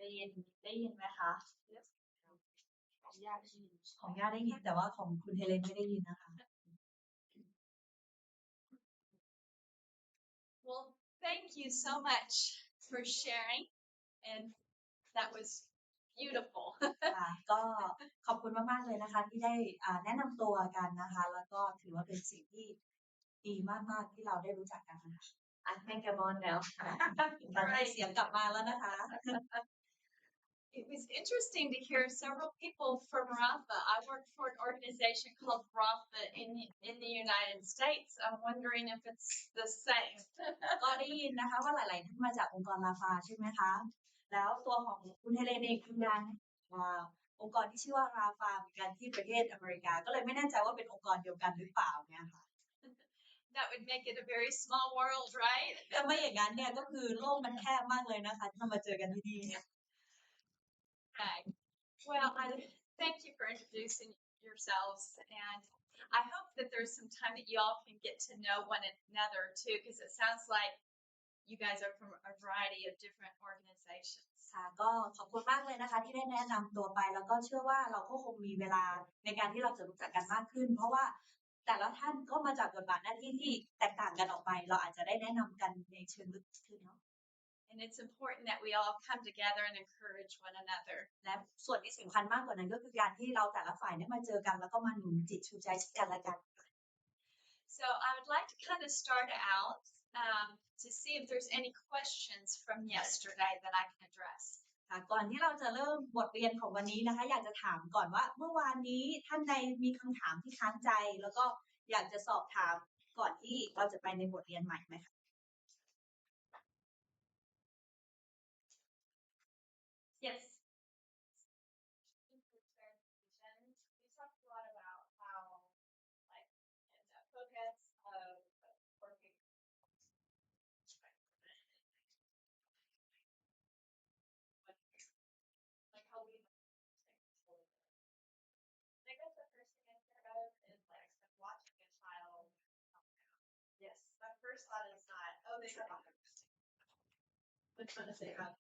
ได้ยินไหมคะของย่าได้ยินแต่ว่าของคุณเฮเลนไม่ได้ยินนะคะ Well, thank you so much for sharing, and that was beautiful. ค่ะก็ขอบคุณมากๆเลยนะคะที่ได้แนะนำตัวกันนะคะแล้วก็ถือว่าเป็นสิ่งที่ดีมากๆที่เราได้รู้จักกันนะคะ I think I'm on now. ตอนนี้เสียงกลับมาแล้วนะคะ It was interesting to hear several people from Rafa. I work for an organization called Rafa in the United States. I'm wondering if it's the same. ก็ได้ยินนะคะว่าหลายๆท่านมาจากองค์กรราฟาใช่ไหมคะแล้วตัวของคุณเฮเลนเองทำงานองค์กรที่ชื่อว่าราฟาเหมือนกันที่ประเทศอเมริกาก็เลยไม่แน่ใจว่าเป็นองค์กรเดียวกันหรือเปล่าเนี่ยค่ะ That would make it a very small world, right? ถ้าไม่อย่างนั้นเนี่ยก็คือโลกมันแคบมากเลยนะคะถ้ามาเจอกันที่นี่ Right. Well, I thank you for introducing yourselves, and I hope that there's some time that you all can get to know one another too, because it sounds like you guys are from a variety of different organizations. ค่ะก็ขอบคุณมากเลยนะคะที่ได้แนะนำตัวไปแล้วก็เชื่อว่าเราก็คงมีเวลาในการที่เราจะรู้จักกันมากขึ้นเพราะว่าแต่ละท่านก็มาจากบทบาทหน้าที่ที่แตกต่างกันออกไปเราอาจจะได้แนะนำกันในเชิงลึกขึ้นเนาะ And it's important that we all come together and encourage one another. และส่วนที่สำคัญมากกว่านั้นก็คือการที่เราแต่ละฝ่ายได้มาเจอกันแล้วก็มาหนุนจิตชูใจกันและกัน So I would like to kind of start out to see if there's any questions from yesterday that I can address. ค่ะก่อนที่เราจะเริ่มบทเรียนของวันนี้นะคะอยากจะถามก่อนว่าเมื่อวานนี้ท่านใดมีคำถามที่ค้างใจแล้วก็อยากจะสอบถามก่อนที่เราจะไปในบทเรียนใหม่ไหมคะ Yes. You talked a lot about how, like, the focus of working. Like how we I guess the first thing I think about is like watching a child calm down. Yes. My first thought is not, oh, they have autism. I'm trying to say about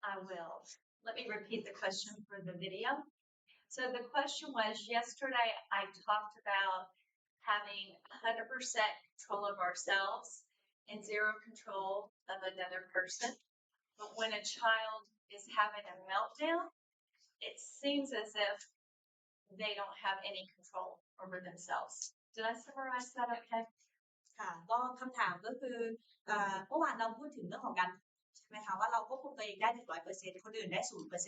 I will. Let me repeat the question for the video. So the question was, yesterday I talked about having 100% control of ourselves and zero control of another person. But when a child is having a meltdown, it seems as if they don't have any control over themselves. Did I summarize that okay? ค่ะก็คำถามก็คือเมื่อวานเราพูดถึงเรื่องของการใช่ไหมคะว่าเราควบคุมตัวเองได้ 100% คนอื่นได้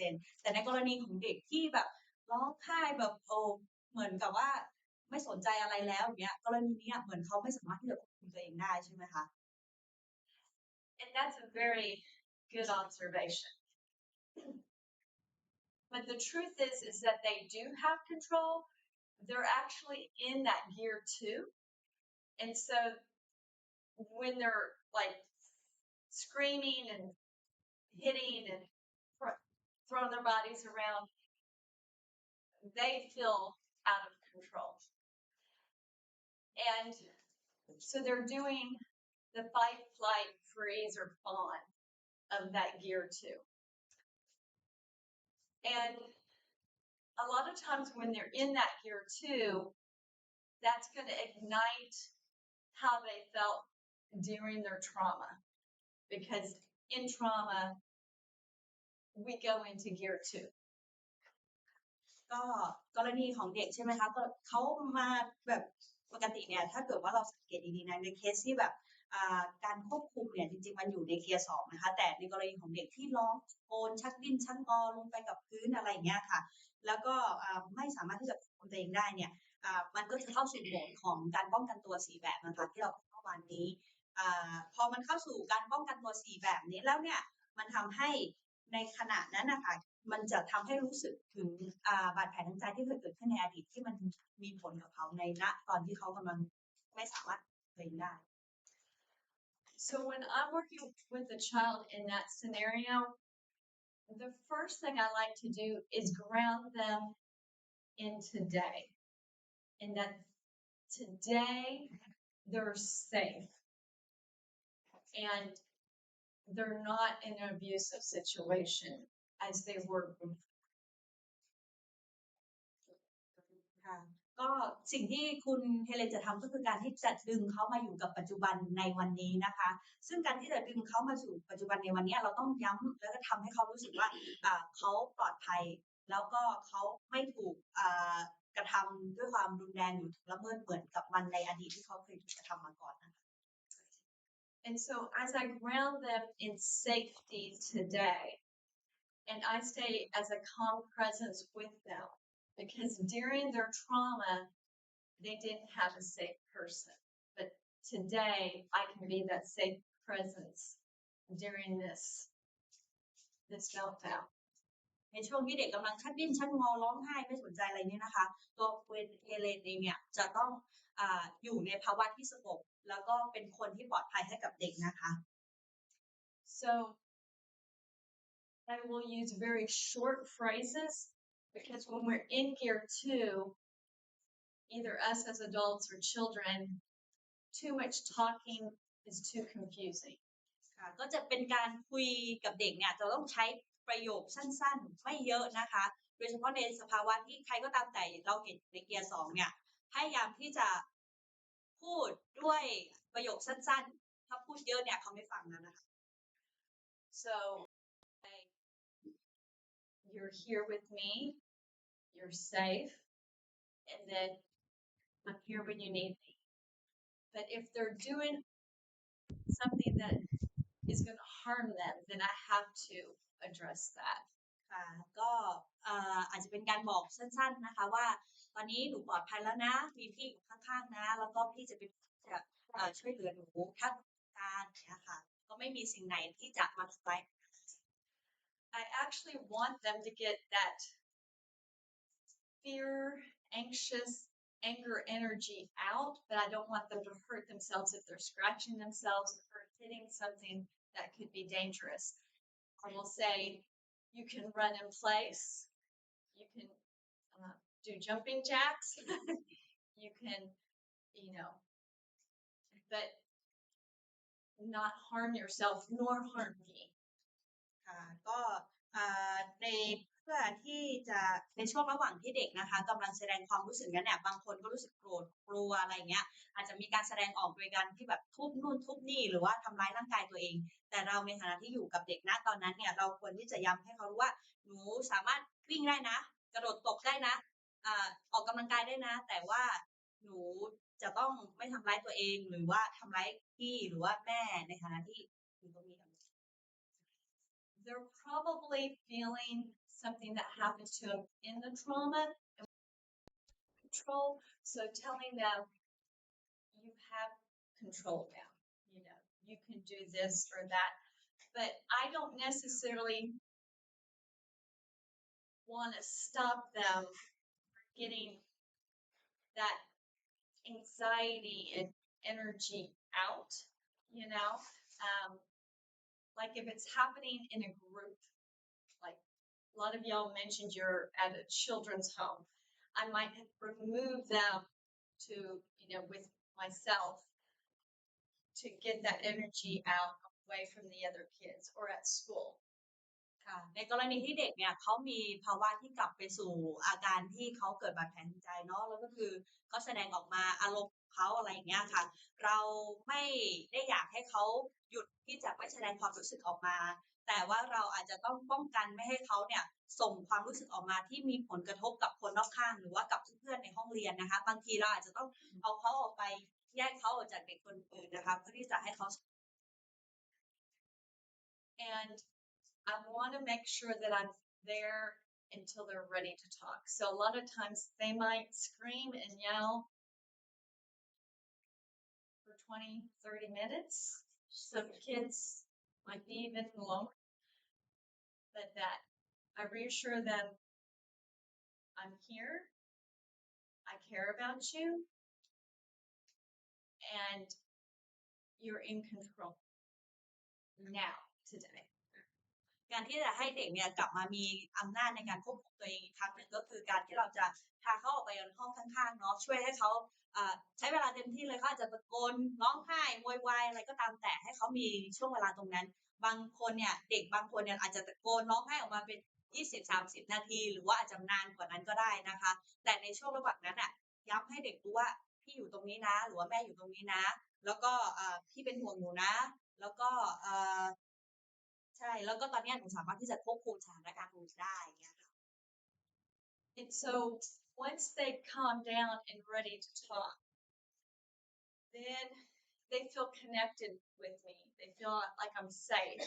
0% แต่ในกรณีของเด็กที่แบบร้องไห้แบบเหมือนกับว่าไม่สนใจอะไรแล้วอย่างเงี้ยกรณีนี้เหมือนเขาไม่สามารถที่จะควบคุมตัวเองได้ใช่ไหมคะ And that's a very good observation. But the truth is that they do have control. They're actually in that gear too. And so when they're like screaming and hitting and throwing their bodies around, they feel out of control. And so they're doing the fight, flight, freeze, or fawn of that gear too. And a lot of times when they're in that gear too, that's going to ignite how they felt during their trauma. Because in trauma, we go into gear two. ก็กรณีของเด็กใช่ไหมคะก็เขามาแบบปกติเนี่ยถ้าเกิดว่าเราสังเกตดีๆนะในเคสที่แบบการควบคุมเนี่ยจริงๆมันอยู่ในเกียร์2นะคะแต่ในกรณีของเด็กที่ร้องโอนชักดิ้นชักงอลงไปกับพื้นอะไรอย่างเงี้ยค่ะแล้วก็ไม่สามารถที่จะควบคุมตัวเองได้เนี่ยมันก็จะเข้าสู่โหมดของการป้องกันตัว4แบบนะคะที่เราพูดเมื่อวานนี้พอมันเข้าสู่การป้องกันตัว4แบบนี้แล้วเนี่ยมันทำให้ในขณะนั้นนะคะมันจะทำให้รู้สึกถึงบาดแผลทางใจที่เคยเกิดขึ้นในอดีตที่มันมีผลกับเขาในณตอนที่เขากำลังไม่สามารถตัวเองได้ So when I'm working with a child in that scenario, the first thing I like to do is ground them in today. And that today they're safe and they're not in an abusive situation as they were before. ค่ะก็สิ่งที่คุณเฮเลนจะทำก็คือการที่จะดึงเขามาอยู่กับปัจจุบันในวันนี้นะคะ ซึ่งการที่จะดึงเขามาสู่ปัจจุบันในวันนี้เราต้องย้ำแล้วก็ทำให้เขารู้สึกว่าเขาปลอดภัย แล้วก็เขาไม่ถูกกระทำด้วยความรุนแรงหรือถูกละเมิดเหมือนกับมันในอดีตที่เขาเคยถูกกระทำมาก่อนนะคะ And so as I ground them in safety today, and I stay as a calm presence with them, because during their trauma, they didn't have a safe person. But today, I can be that safe presence during this meltdown. ในช่วงที่เด็กกำลังชักดิ้นชักงอร้องไห้ไม่สนใจอะไรเนี่ยนะคะ ตัวคุณเฮเลนเองเนี่ยจะต้องอยู่ในภาวะที่สงบแล้วก็เป็นคนที่ปลอดภัยให้กับเด็กนะคะ So I will use very short phrases because when we're in gear 2, either us as adults or children, too much talking is too confusing. ค่ะก็จะเป็นการคุยกับเด็กเนี่ยจะต้องใช้ประโยคสั้นๆไม่เยอะนะคะโดยเฉพาะในสภาวะที่ใครก็ตามแต่เราเห็นในเกียร์2เนี่ยพยายามที่จะพูดด้วยประโยคสั้นๆถ้าพูดเยอะเนี่ยเขาไม่ฟังนะคะ So you're here with me, you're safe, and then I'm here when you need me. But if they're doing something that is going to harm them, then I have to address that. ค่ะก็อาจจะเป็นการบอกสั้นๆนะคะว่าตอนนี้หนูปลอดภัยแล้วนะมีพี่อยู่ข้างๆนะแล้วก็พี่จะเป็นจะช่วยเหลือหนูถ้าการนะคะก็ไม่มีสิ่งไหนที่จะมาทำร้าย I actually want them to get that fear, anxious, anger energy out, but I don't want them to hurt themselves if they're scratching themselves or hitting something that could be dangerous. I will say, you can run in place, you can do jumping jacks, you can, but not harm yourself nor harm me. ค่ะก็ในเพื่อที่จะในช่วงระหว่างที่เด็กนะคะกำลังแสดงความรู้สึกนั้นเนี่ยบางคนก็รู้สึกโกรธกลัวอะไรเงี้ยอาจจะมีการแสดงออกโดยการที่แบบทุบนู่นทุบนี่หรือว่าทำร้ายร่างกายตัวเองแต่เราในฐานะที่อยู่กับเด็กณตอนนั้นเนี่ยเราควรที่จะย้ำให้เขารู้ว่าหนูสามารถวิ่งได้นะกระโดดตบได้นะออกกำลังกายได้นะแต่ว่าหนูจะต้องไม่ทำร้ายตัวเองหรือว่าทำร้ายพี่หรือว่าแม่ในฐานะที่อยู่ตรงนี้ They're probably feeling something that happened to them in the trauma and control. So telling them you have control now, you can do this or that. But I don't necessarily want to stop them getting that anxiety and energy out, like if it's happening in a group, like a lot of y'all mentioned you're at a children's home, I might remove them to, with myself to get that energy out away from the other kids or at school. ค่ะในกรณีที่เด็กเนี่ยเขามีภาวะที่กลับไปสู่อาการที่เขาเกิดบาดแผลทางใจเนาะแล้วก็คือเขาแสดงออกมาอารมณ์เขาอะไรอย่างเงี้ยค่ะเราไม่ได้อยากให้เขาหยุดที่จะไม่แสดงความรู้สึกออกมาแต่ว่าเราอาจจะต้องป้องกันไม่ให้เขาเนี่ยส่งความรู้สึกออกมาที่มีผลกระทบกับคนรอบข้างหรือว่ากับเพื่อนในห้องเรียนนะคะบางทีเราอาจจะต้องเอาเขาออกไปแยกเขาออกจากเด็กคนอื่นนะคะเพื่อที่จะให้เขา And I want to make sure that I'm there until they're ready to talk. So a lot of times they might scream and yell for 20, 30 minutes. Some kids might be even longer. But that I reassure them, I'm here, I care about you, and you're in control now, today. การที่จะให้เด็กเนี่ยกลับมามีอำนาจในการควบคุมตัวเองอีกครั้งหนึ่งก็คือการที่เราจะพาเขาออกไปห้องข้างๆเนาะช่วยให้เขาใช้เวลาเต็มที่เลยเขาอาจจะตะโกนร้องไห้โวยวายอะไรก็ตามแต่ให้เขามีช่วงเวลาตรงนั้นบางคนเนี่ยเด็กบางคนเนี่ยอาจจะตะโกนร้องไห้ออกมาเป็น20-30 นาทีหรือว่าอาจจะนานกว่านั้นก็ได้นะคะแต่ในช่วงระหว่างนั้นย้ำให้เด็กรู้ว่าพี่อยู่ตรงนี้นะหรือว่าแม่อยู่ตรงนี้นะแล้วก็พี่เป็นห่วงหนูนะแล้วก็ใช่แล้วก็ตอนนี้หนูสามารถที่จะควบคุมสถานการณ์ตรงนี้ได้เงี้ยค่ะ And so once they calm down and ready to talk, then they feel connected with me. They feel like I'm safe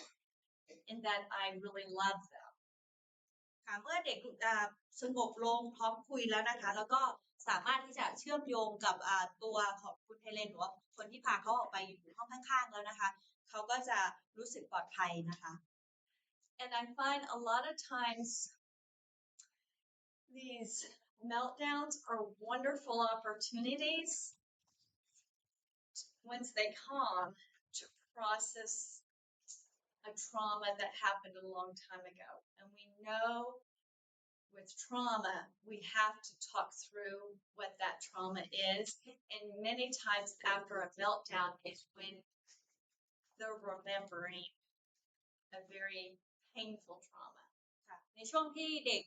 and that I really love them. ค่ะเมื่อเด็กสงบลงพร้อมคุยแล้วนะคะแล้วก็สามารถที่จะเชื่อมโยงกับตัวของคุณเฮเลนหรือว่าคนที่พาเขาออกไปอยู่ห้องข้างๆแล้วนะคะเขาก็จะรู้สึกปลอดภัยนะคะ And I find a lot of times these meltdowns are wonderful opportunities once they calm to process a trauma that happened a long time ago. And we know with trauma, we have to talk through what that trauma is. And many times after a meltdown is when they're remembering a very painful trauma. ในช่วงที่เด็ก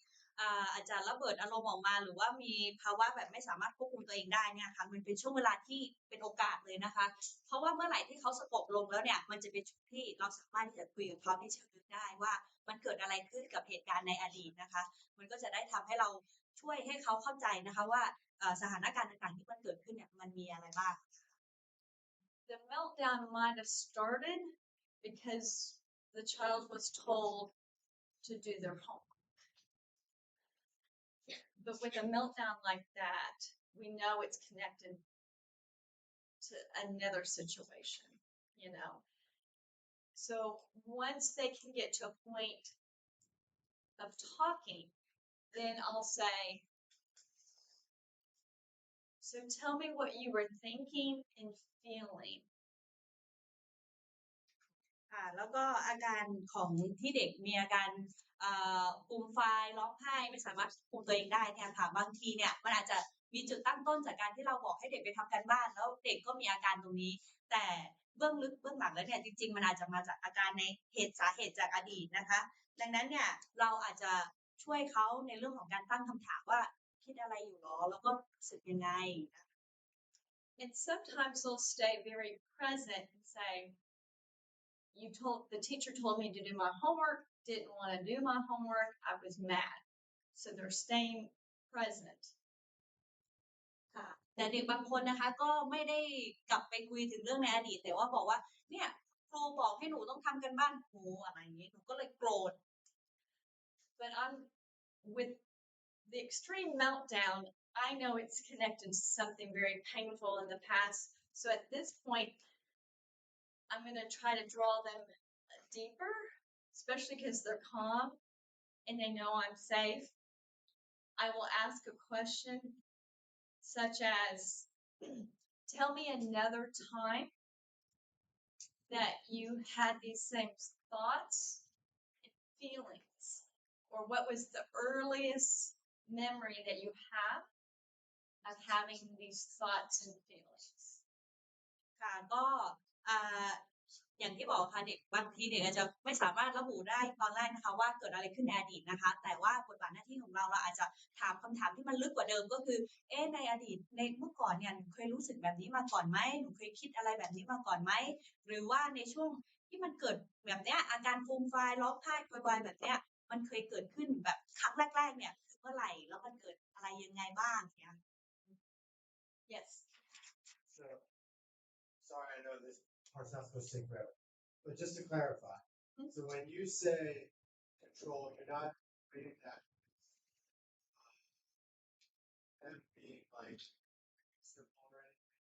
อาจจะระเบิดอารมณ์ออกมาหรือว่ามีภาวะแบบไม่สามารถควบคุมตัวเองได้เนี่ยค่ะมันเป็นช่วงเวลาที่เป็นโอกาสเลยนะคะเพราะว่าเมื่อไหร่ที่เขาสงบลงแล้วเนี่ยมันจะเป็นช่วงที่เราสามารถที่จะคุยกับเขาที่เชิงลึกได้ว่ามันเกิดอะไรขึ้นกับเหตุการณ์ในอดีตนะคะมันก็จะได้ทำให้เราช่วยให้เขาเข้าใจนะคะว่าสถานการณ์ต่างๆที่มันเกิดขึ้นเนี่ยมันมีอะไรบ้าง The meltdown might have started because the child was told to do their homework. But with a meltdown like that, we know it's connected to another situation, you know. So once they can get to a point of talking, then I'll say, so tell me what you were thinking and feeling. แล้วก็อาการของที่เด็กมีอาการฟูมฟายร้องไห้ไม่สามารถคุมตัวเองได้เนี่ยค่ะบางทีเนี่ยมันอาจจะมีจุดตั้งต้นจากการที่เราบอกให้เด็กไปทำการบ้านแล้วเด็กก็มีอาการตรงนี้แต่เบื้องลึกเบื้องหลังแล้วเนี่ยจริงๆมันอาจจะมาจากอาการในสาเหตุจากอดีตนะคะดังนั้นเนี่ยเราอาจจะช่วยเขาในเรื่องของการตั้งคำถามว่าคิดอะไรอยู่หรอแล้วก็รู้สึกยังไง And sometimes they'll stay very present and say, the teacher told me to do my homework, didn't want to do my homework, I was mad. So they're staying present. ค่ะแต่เด็กบางคนนะคะก็ไม่ได้กลับไปคุยถึงเรื่องในอดีตแต่ว่าบอกว่าเนี่ยครูบอกให้หนูต้องทำกันบ้านครูอะไรอย่างนี้หนูก็เลยโกรธ But with the extreme meltdown, I know it's connected to something very painful in the past. So at this point, I'm going to try to draw them deeper, especially because they're calm and they know I'm safe. I will ask a question such as, tell me another time that you had these same thoughts and feelings, or what was the earliest memory that you have of having these thoughts and feelings. ค่ะก็อย่างที่บอกค่ะเด็กบางทีเด็กอาจจะไม่สามารถระบุได้ตอนแรกนะคะว่าเกิดอะไรขึ้นในอดีตนะคะแต่ว่าบทบาทหน้าที่ของเราอาจจะถามคำถามที่มันลึกกว่าเดิมก็คือในอดีตในเมื่อก่อนเนี่ยหนูเคยรู้สึกแบบนี้มาก่อนไหมหนูเคยคิดอะไรแบบนี้มาก่อนไหมหรือว่าในช่วงที่มันเกิดแบบเนี้ยอาการฟูมฟายร้องไห้โวยวายแบบเนี้ยมันเคยเกิดขึ้นแบบครั้งแรกๆเนี่ยคือเมื่อไหร่แล้วมันเกิดอะไรยังไงบ้างเนี่ย Yes. So, sorry, I know this part's not supposed to take forever, but just to clarify, so when you say control, you're not reading that and being like simple or anything,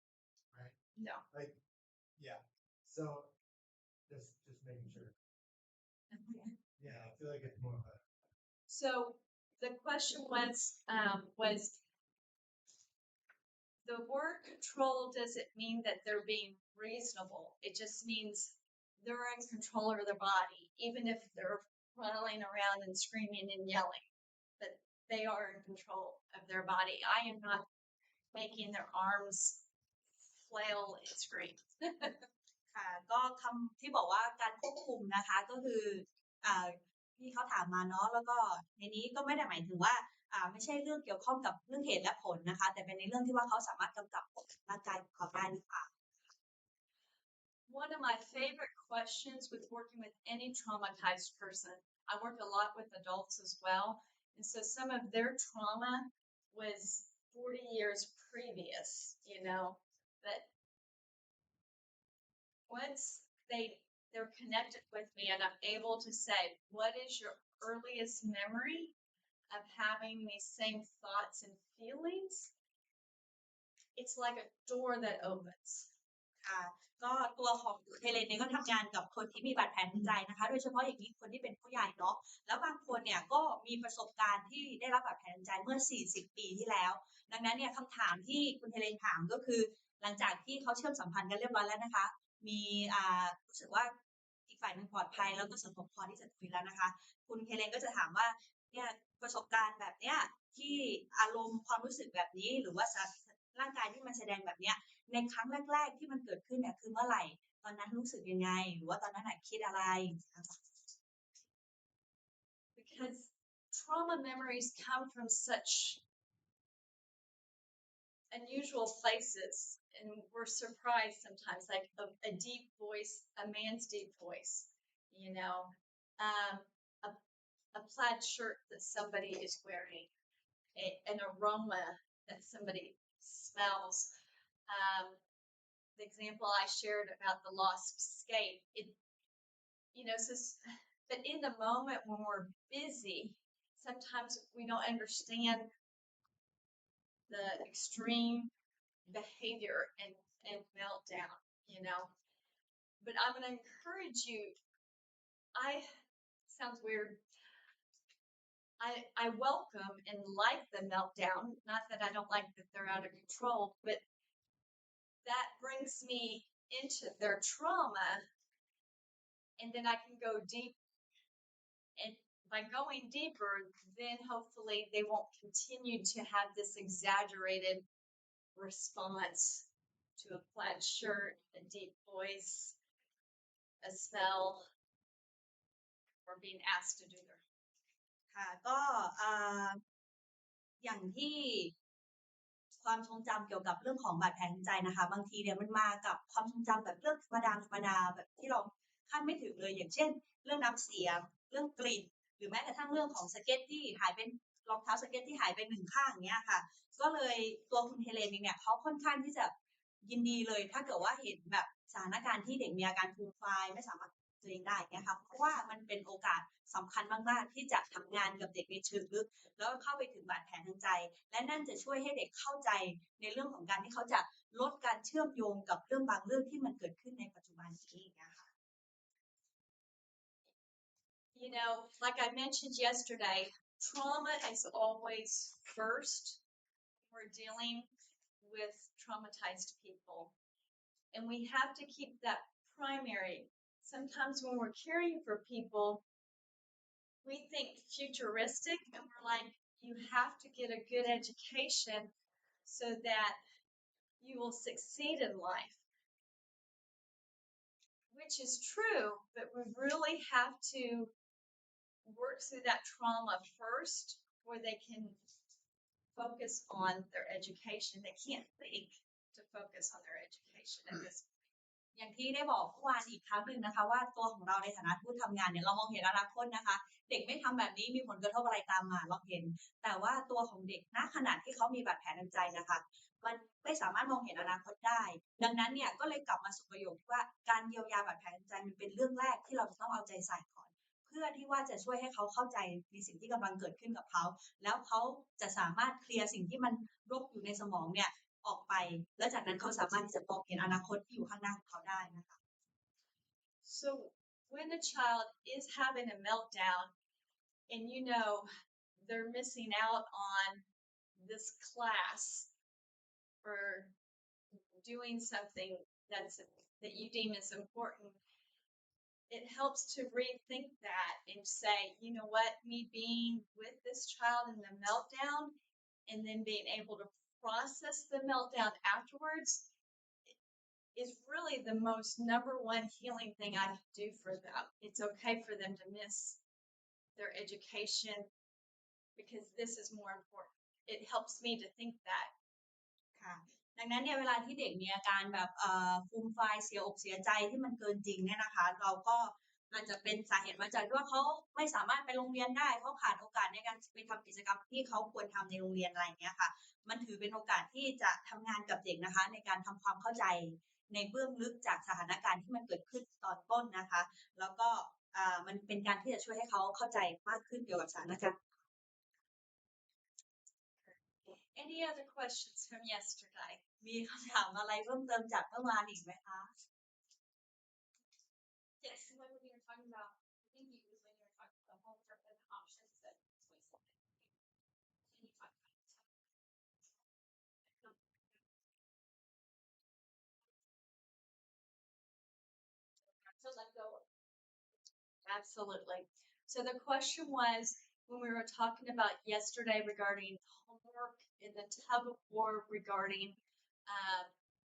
right? No. Like, yeah. So, just making sure. Yeah, I feel like it's more of a. So the question was the word control doesn't mean that they're being reasonable. It just means they're in control of their body, even if they're running around and screaming and yelling, but they are in control of their body. I am not making their arms flail and scream. ค่ะก็คำที่บอกว่าการควบคุมนะคะก็คืออ่าที่เขาถามมาเนาะแล้วก็ในนี้ก็ไม่ได้หมายถึงว่าไม่ใช่เรื่องเกี่ยวข้องกับเรื่องเหตุและผลนะคะแต่เป็นในเรื่องที่ว่าเขาสามารถกำกับร่างกายของเขาได้หรือเปล่า One of my favorite questions with working with any traumatized person, I work a lot with adults as well, and so some of their trauma was 40 years previous, but once they're connected with me and I'm able to say, what is your earliest memory of having these same thoughts and feelings? It's like a door that opens. ค่ะก็ตัวของเฮเลนเนี่ยก็ทำงานกับคนที่มีบาดแผลทางใจนะคะโดยเฉพาะอย่างยิ่งคนที่เป็นผู้ใหญ่เนาะแล้วบางคนเนี่ยก็มีประสบการณ์ที่ได้รับบาดแผลทางใจเมื่อ40ปีที่แล้วดังนั้นเนี่ยคำถามที่คุณเฮเลนถามก็คือหลังจากที่เขาเชื่อมสัมพันธ์กันเรียบร้อยแล้วนะคะมีรู้สึกว่าอีกฝ่ายนึงปลอดภัยแล้วก็สงบพอที่จะคุยแล้วนะคะคุณเฮเลนก็จะถามว่าเนี่ยประสบการณ์แบบเนี้ยที่อารมณ์ความรู้สึกแบบนี้หรือว่าร่างกายที่มันแสดงแบบเนี้ยในครั้งแรกๆที่มันเกิดขึ้นเนี่ยคือเมื่อไหร่ตอนนั้นรู้สึกยังไงหรือว่าตอนนั้นคิดอะไร Because trauma memories come from such unusual places and we're surprised sometimes, like a deep voice, a man's deep voice, a plaid shirt that somebody is wearing, an aroma that somebody smells. The example I shared about the lost skate, but in the moment when we're busy, sometimes we don't understand the extreme behavior and meltdown, But I'm going to encourage you. Sounds weird. I welcome and like the meltdown. Not that I don't like that they're out of control, but that brings me into their trauma, and then I can go deep. And by going deeper, then hopefully they won't continue to have this exaggerated response to a plaid shirt, a deep voice, a smell, or being asked to do their ค่ะก็อย่างที่ความทรงจำเกี่ยวกับเรื่องของบาดแผลทางใจนะคะบางทีเนี่ยมันมากับความทรงจำแบบเรื่องธรรมดาแบบที่เราคาดไม่ถึงเลยอย่างเช่นเรื่องน้ำเสียงเรื่องกลิ่นหรือแม้กระทั่งเรื่องของสเก็ตที่หายเป็นรองเท้าสเก็ตที่หายไป1ข้างอย่างเงี้ยค่ะก็เลยตัวคุณเฮเลนเนี่ยเขาค่อนข้างที่จะยินดีเลยถ้าเกิดว่าเห็นแบบสถานการณ์ที่เด็กมีอาการฟูมฟายไม่สามารถตัวเองได้เนี่ยค่ะเพราะว่ามันเป็นโอกาสสำคัญมากๆที่จะทำงานกับเด็กในเชิงลึกแล้วเข้าไปถึงบาดแผลทางใจและนั่นจะช่วยให้เด็กเข้าใจในเรื่องของการที่เขาจะลดการเชื่อมโยงกับเรื่องบางเรื่องที่มันเกิดขึ้นในปัจจุบันนี้นะคะ Like I mentioned yesterday, trauma is always first. We're dealing with traumatized people, and we have to keep that primary. Sometimes when we're caring for people, we think futuristic, and we're like, you have to get a good education so that you will succeed in life, which is true, but we really have to work through that trauma first where they can focus on their education. They can't think to focus on their education at this point. อย่างที่ได้บอกเมื่อวานอีกครั้งหนึ่งนะคะว่าตัวของเราในฐานะผู้ทำงานเนี่ยเรามองเห็นอนาคตนะคะเด็กไม่ทำแบบนี้มีผลกระทบอะไรตามมาเราเห็นแต่ว่าตัวของเด็กณขณะที่เขามีบาดแผลทางใจนะคะมันไม่สามารถมองเห็นอนาคตได้ดังนั้นเนี่ยก็เลยกลับมาสู่ประโยคที่ว่าการเยียวยาบาดแผลทางใจมันเป็นเรื่องแรกที่เราจะต้องเอาใจใส่ก่อนเพื่อที่ว่าจะช่วยให้เขาเข้าใจในสิ่งที่กำลังเกิดขึ้นกับเขาแล้วเขาจะสามารถเคลียร์สิ่งที่มันรกอยู่ในสมองเนี่ยออกไปแล้วจากนั้นเขาสามารถที่จะมองเห็นอนาคตที่อยู่ข้างหน้าของเขาได้นะคะ So when a child is having a meltdown and they're missing out on this class or doing something that you deem as important, it helps to rethink that and say, you know what, me being with this child in the meltdown and then being able to process the meltdown afterwards is really the most number one healing thing I can do for them. It's okay for them to miss their education because this is more important. It helps me to think that. ค่ะดังนั้นเนี่ยเวลาที่เด็กมีอาการแบบฟูมฟายเสียอกเสียใจที่มันเกินจริงเนี่ยนะคะเราก็อาจจะเป็นสาเหตุมาจากว่าเขาไม่สามารถไปโรงเรียนได้เขาขาดโอกาสในการไปทำกิจกรรมที่เขาควรทำในโรงเรียนอะไรอย่างเงี้ยค่ะมันถือเป็นโอกาสที่จะทำงานกับเด็กนะคะในการทำความเข้าใจในเบื้องลึกจากสถานการณ์ที่มันเกิดขึ้นตอนต้นนะคะแล้วก็มันเป็นการที่จะช่วยให้เขาเข้าใจมากขึ้นเกี่ยวกับสถานการณ์ Any other questions from yesterday? มีคำถามอะไรเพิ่มเติมจากเมื่อวานอีกไหมคะ Yes. When we were talking about, I think it was when you were talking about homework and options that voice. Can you talk about it? To let go of. Absolutely. So the question was when we were talking about yesterday regarding homework and the tug of war regarding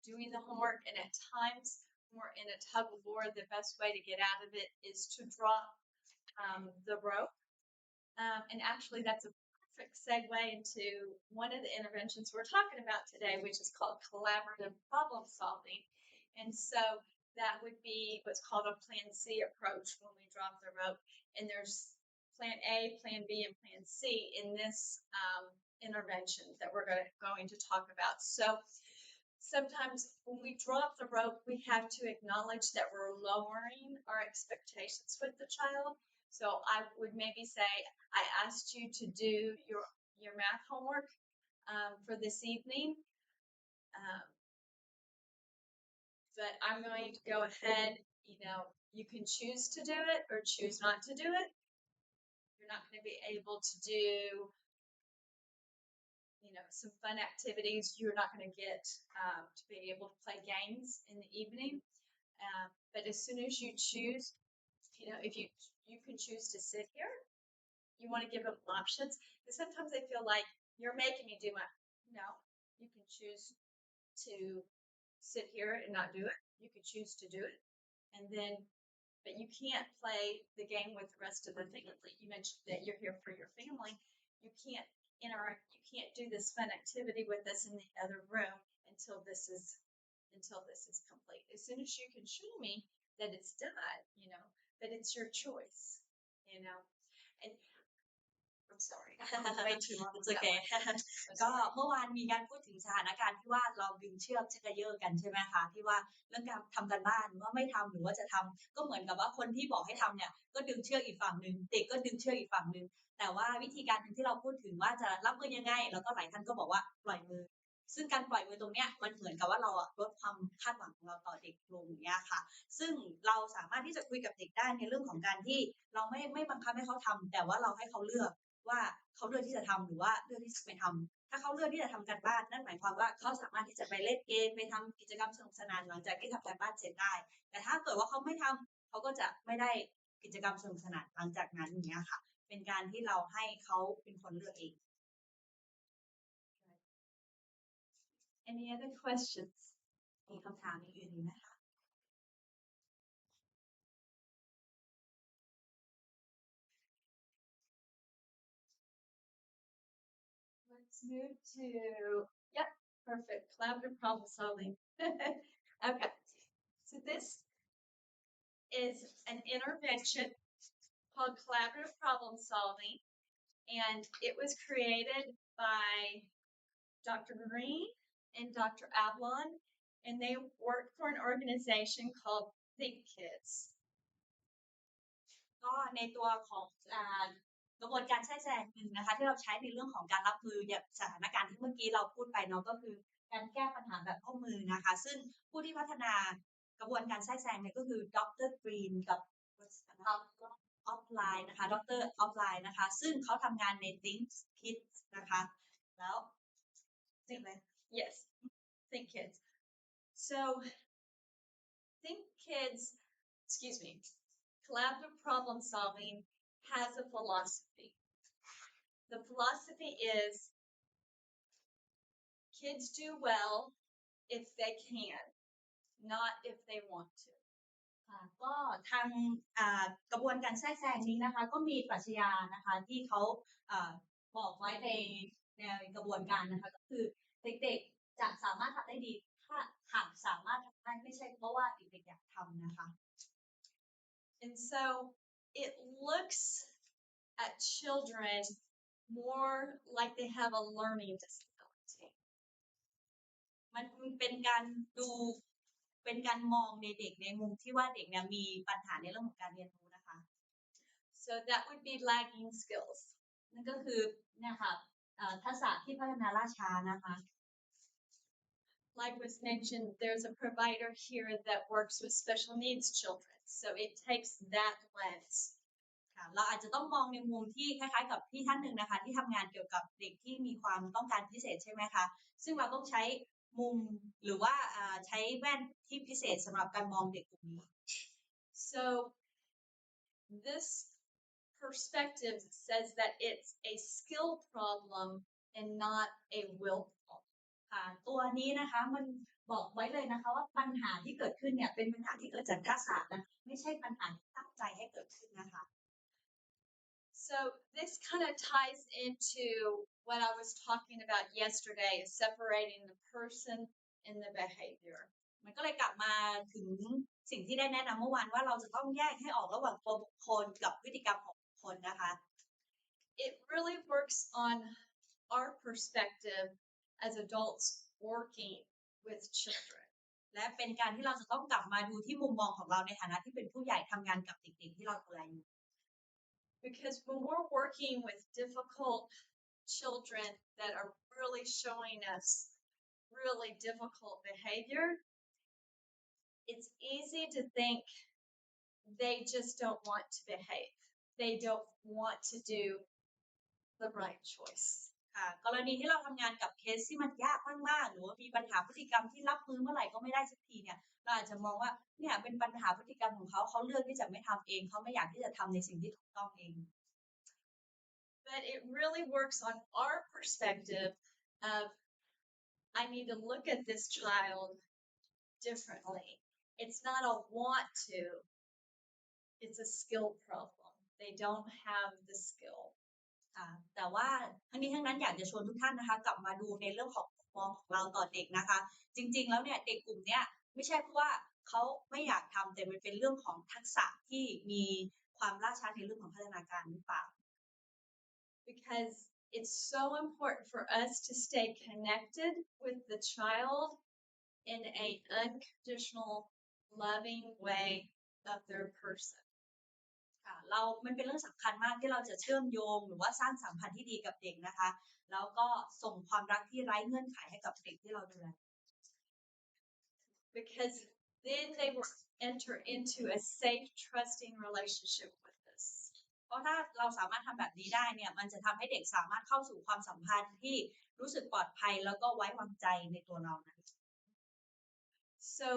doing the homework, and at times when we're in a tug of war, the best way to get out of it is to drop the rope. And actually, that's a perfect segue into one of the interventions we're talking about today, which is called collaborative problem solving. And so that would be what's called a Plan C approach when we drop the rope. And there's Plan A, Plan B, and Plan C in this intervention that we're going to talk about. So sometimes when we drop the rope, we have to acknowledge that we're lowering our expectations with the child. So I would maybe say, I asked you to do your math homework for this evening. But I'm going to go ahead, you can choose to do it or choose not to do it. You're not going to be able to do, some fun activities. You're not going to get to be able to play games in the evening. But as soon as you choose, if you can choose to sit here, you want to give them options. Because sometimes they feel like you're making me do no, you can choose to sit here and not do it. You can choose to do it. And then, but you can't play the game with the rest of the family. You mentioned that you're here for your family. You can't interact. You can't do this fun activity with us in the other room until this is complete. As soon as you can show me that it's done, that it's your choice, and I'm sorry, way too long. It's okay ก็เมื่อวานมีการพูดถึงสถานการณ์ที่ว่าเราดึงเชือกชักกระเยาะกันใช่ไหมคะที่ว่าเรื่องการทำกันบ้านว่าไม่ทำหรือว่าจะทำก็เหมือนกับว่าคนที่บอกให้ทำเนี่ยก็ดึงเชือกอีกฝั่งนึงเด็กก็ดึงเชือกอีกฝั่งนึงแต่ว่าวิธีการนึงที่เราพูดถึงว่าจะรับมือยังไงแล้วก็หลายท่านก็บอกว่าปล่อยมือซึ่งการปล่อยมือตรงเนี้ยมันเหมือนกับว่าเราลดความคาดหวังของเราต่อเด็กลงอย่างเงี้ยค่ะซึ่งเราสามารถที่จะคุยกับเด็กได้ในเรื่องของการที่เราไม่บังคับให้เขาทำแต่ว่าเราให้เขาเลือกว่าเขาเลือกที่จะทำหรือว่าเลือกที่จะไม่ทำถ้าเขาเลือกที่จะทำการบ้านนั่นหมายความว่าเขาสามารถที่จะไปเล่นเกมไปทำกิจกรรมสนุกสนานหลังจากที่ทำการบ้านเสร็จได้แต่ถ้าเกิดว่าเขาไม่ทำเขาก็จะไม่ได้กิจกรรมสนุกสนานหลังจากนั้นอย่างเงี้ยค่ะเป็นการที่เราให้เขาเป็นคนเลือกเอง Any other questions? มีคำถามอื่นๆไหมคะ Let's move to, yep, perfect, collaborative problem solving. Okay, so this is an intervention called collaborative problem solving, and it was created by Dr. Green and Dr. Ablon, and they work for an organization called Think Kids. ก็ในตัวของกระบวนการแทรกแซงหนึ่งนะคะที่เราใช้ในเรื่องของการรับมือแบบสถานการณ์ที่เมื่อกี้เราพูดไปเนาะก็คือการแก้ปัญหาแบบข้อมือนะคะซึ่งผู้ที่พัฒนากระบวนการแทรกแซงเนี่ยก็คือดร. Green กับออฟไลน์นะคะดร. ออฟไลน์นะคะซึ่งเขาทำงานใน Think Kids นะคะแล้ว Yes, Think Kids. So Think Kids, excuse me, collaborative problem solving has a philosophy. The philosophy is kids do well if they can, not if they want to. ค่ะก็ทางกระบวนการแทรกแซงนี้นะคะก็มีปรัชญานะคะที่เขาบอกไว้ในกระบวนการนะคะก็คือเด็กๆจะสามารถทำได้ดีถ้าหากสามารถทำได้ไม่ใช่เพราะว่าเด็กๆอยากทำนะคะ And so it looks at children more like they have a learning disability. มันเป็นการดูเป็นการมองในเด็กในมุมที่ว่าเด็กเนี่ยมีปัญหาในเรื่องของการเรียนรู้นะคะ So that would be lagging skills. นั่นก็คือเนี่ยค่ะทักษะที่พัฒนาล่าช้านะคะ Like was mentioned, there's a provider here that works with special needs children. So it takes that lens. ค่ะเราอาจจะต้องมองในมุมที่คล้ายๆกับพี่ท่านหนึ่งนะคะที่ทำงานเกี่ยวกับเด็กที่มีความต้องการพิเศษใช่ไหมคะซึ่งเราต้องใช้มุมหรือว่าใช้แว่นที่พิเศษสำหรับการมองเด็กกลุ่มนี้ So this perspective says that it's a skill problem and not a will problem. ค่ะตัวนี้นะคะมันบอกไว้เลยนะคะว่าปัญหาที่เกิดขึ้นเนี่ยเป็นปัญหาที่เกิดจากทักษะนะไม่ใช่ปัญหาที่ตั้งใจให้เกิดขึ้นนะคะ So this kind of ties into what I was talking about yesterday, separating the person and the behavior. มันก็เลยกลับมาถึงสิ่งที่ได้แนะนำเมื่อวานว่าเราจะต้องแยกให้ออกระหว่างตัวบุคคลกับพฤติกรรมของบุคคลนะคะ It really works on our perspective as adults working with children. และเป็นการที่เราจะต้องกลับมาดูที่มุมมองของเราในฐานะที่เป็นผู้ใหญ่ทำงานกับเด็กๆที่เราดูแลอยู่ Because when we're working with difficult children that are really showing us really difficult behavior, it's easy to think they just don't want to behave. They don't want to do the right choice. ค่ะกรณีที่เราทำงานกับเคสที่มันยากมากๆหรือว่ามีปัญหาพฤติกรรมที่รับมือเมื่อไหร่ก็ไม่ได้สักทีเนี่ยเราอาจจะมองว่าเนี่ยเป็นปัญหาพฤติกรรมของเขาเลือกที่จะไม่ทำเองเขาไม่อยากที่จะทำในสิ่งที่ถูกต้องเอง But it really works on our perspective of I need to look at this child differently. It's not a want to, it's a skill problem. They don't have the skill. ค่ะแต่ว่าทั้งนี้ทั้งนั้นอยากจะชวนทุกท่านนะคะกลับมาดูในเรื่องของมุมมองของเราต่อเด็กนะคะจริงๆแล้วเนี่ยเด็กกลุ่มเนี้ยไม่ใช่เพราะว่าเขาไม่อยากทำแต่มันเป็นเรื่องของทักษะที่มีความล่าช้าในเรื่องของพัฒนาการหรือเปล่า Because it's so important for us to stay connected with the child in a unconditional, loving way of their person. ค่ะมันเป็นเรื่องสำคัญมากที่เราจะเชื่อมโยงหรือว่าสร้างสัมพันธ์ที่ดีกับเด็กนะคะแล้วก็ส่งความรักที่ไร้เงื่อนไขให้กับเด็กที่เราดูแล Because then they will enter into a safe, trusting relationship with us. เพราะถ้าเราสามารถทำแบบนี้ได้เนี่ยมันจะทำให้เด็กสามารถเข้าสู่ความสัมพันธ์ที่รู้สึกปลอดภัยแล้วก็ไว้วางใจในตัวเรานะ So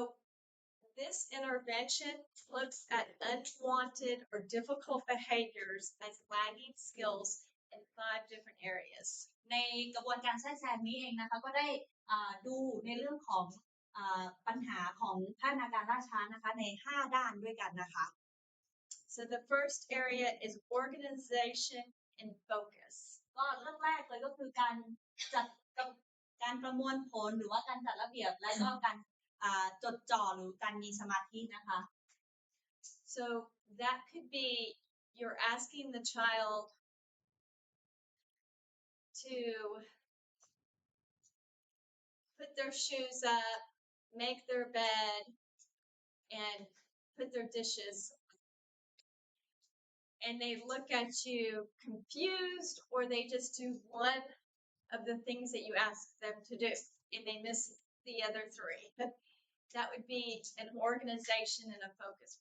this intervention looks at unwanted or difficult behaviors as lagging skills in 5 different areas. ในกระบวนการแทรกแซงนี้เองนะคะก็ได้ดูในเรื่องของปัญหาของพัฒนาการล่าช้านะคะใน5ด้านด้วยกันนะคะ So the first area is organization and focus. ก็เรื่องแรกเลยก็คือการประมวลผลหรือว่าการจัดระเบียบและก็การจดจ่อหรือการมีสมาธินะคะ So that could be you're asking the child to put their shoes up, make their bed, and put their dishes. And they look at you confused, or they just do one of the things that you ask them to do, and they miss the other 3. That would be an organization and a focus.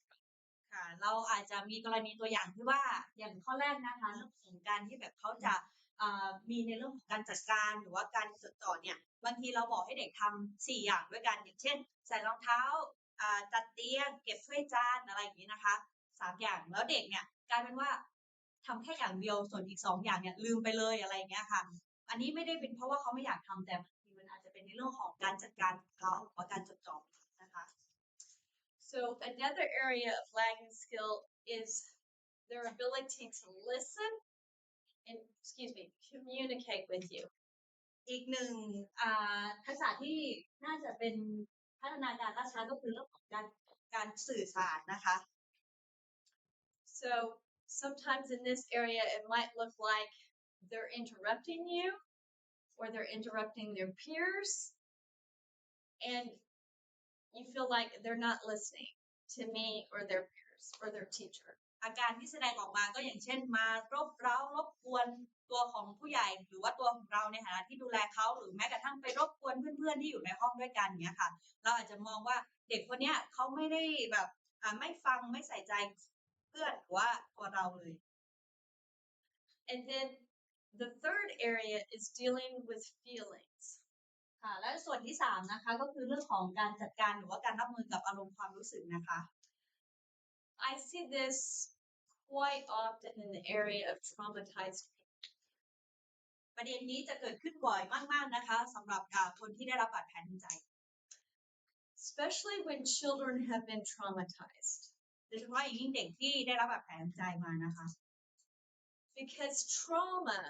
ค่ะเราอาจจะมีกรณีตัวอย่างที่ว่าอย่างข้อแรกนะคะเรื่องของการที่แบบเขาจะมีในเรื่องของการจัดการหรือว่าการจดจ่อเนี่ยบางทีเราบอกให้เด็กทำ4อย่างด้วยกันอย่างเช่นใส่รองเท้าจัดเตียงเก็บถ้วยจานอะไรอย่างนี้นะคะ 3 อย่างแล้วเด็กเนี่ยกลายเป็นว่าทำแค่อย่างเดียวส่วนอีก 2 อย่างเนี่ยลืมไปเลยอะไรอย่างเงี้ยค่ะอันนี้ไม่ได้เป็นเพราะว่าเขาไม่อยากทำแต่บางทีมันอาจจะเป็นในเรื่องของการจัดการของเขาหรือว่าการจดจ่อนะคะ So another area of lagging skill is their ability to listen and, communicate with you. อีกหนึ่งทักษะที่น่าจะเป็นพัฒนาการล่าช้าก็คือเรื่องของการสื่อสารนะคะ So sometimes in this area, it might look like they're interrupting you or they're interrupting their peers, and you feel like they're not listening to me or their peers or their teacher. อาการที่แสดงออกมาก็อย่างเช่นมารบเร้ารบกวนตัวของผู้ใหญ่หรือว่าตัวของเราในฐานะที่ดูแลเขาหรือแม้กระทั่งไปรบกวนเพื่อนๆที่อยู่ในห้องด้วยกันเนี้ยค่ะเราอาจจะมองว่าเด็กคนเนี้ยเขาไม่ได้แบบไม่ฟังไม่ใส่ใจเพื่อนหรือว่าตัวเราเลย And then the third area is dealing with feelings. ค่ะและส่วนที่3นะคะก็คือเรื่องของการจัดการหรือว่าการรับมือกับอารมณ์ความรู้สึกนะคะ I see this quite often in the area of traumatized people. ประเด็นนี้จะเกิดขึ้นบ่อยมากๆนะคะสำหรับคนที่ได้รับบาดแผลทางใจ Especially when children have been traumatized. โดยเฉพาะอย่างยิ่งเด็กที่ได้รับบาดแผลทางใจมานะคะ Because trauma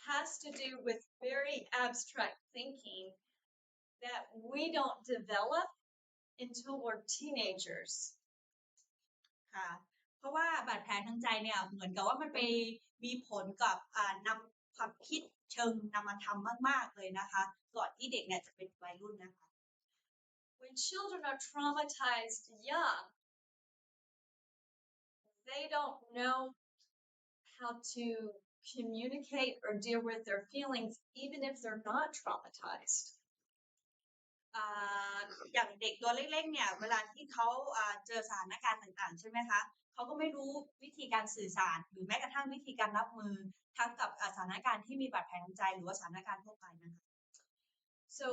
has to do with very abstract thinking that we don't develop until we're teenagers. ค่ะเพราะว่าบาดแผลทางใจเนี่ยเหมือนกับว่ามันไปมีผลกับนำความคิดเชิงนามธรรมมากๆเลยนะคะก่อนที่เด็กเนี่ยจะเป็นวัยรุ่นนะคะ When children are traumatized young, they don't know how to communicate or deal with their feelings, even if they're not traumatized. อย่างเด็กตัวเล็กๆเนี่ยเวลาที่เขาเจอสถานการณ์ต่างๆใช่ไหมคะเขาก็ไม่รู้วิธีการสื่อสารหรือแม้กระทั่งวิธีการรับมือทั้งกับสถานการณ์ที่มีบาดแผลทางใจหรือว่าสถานการณ์ทั่วไปนะคะ So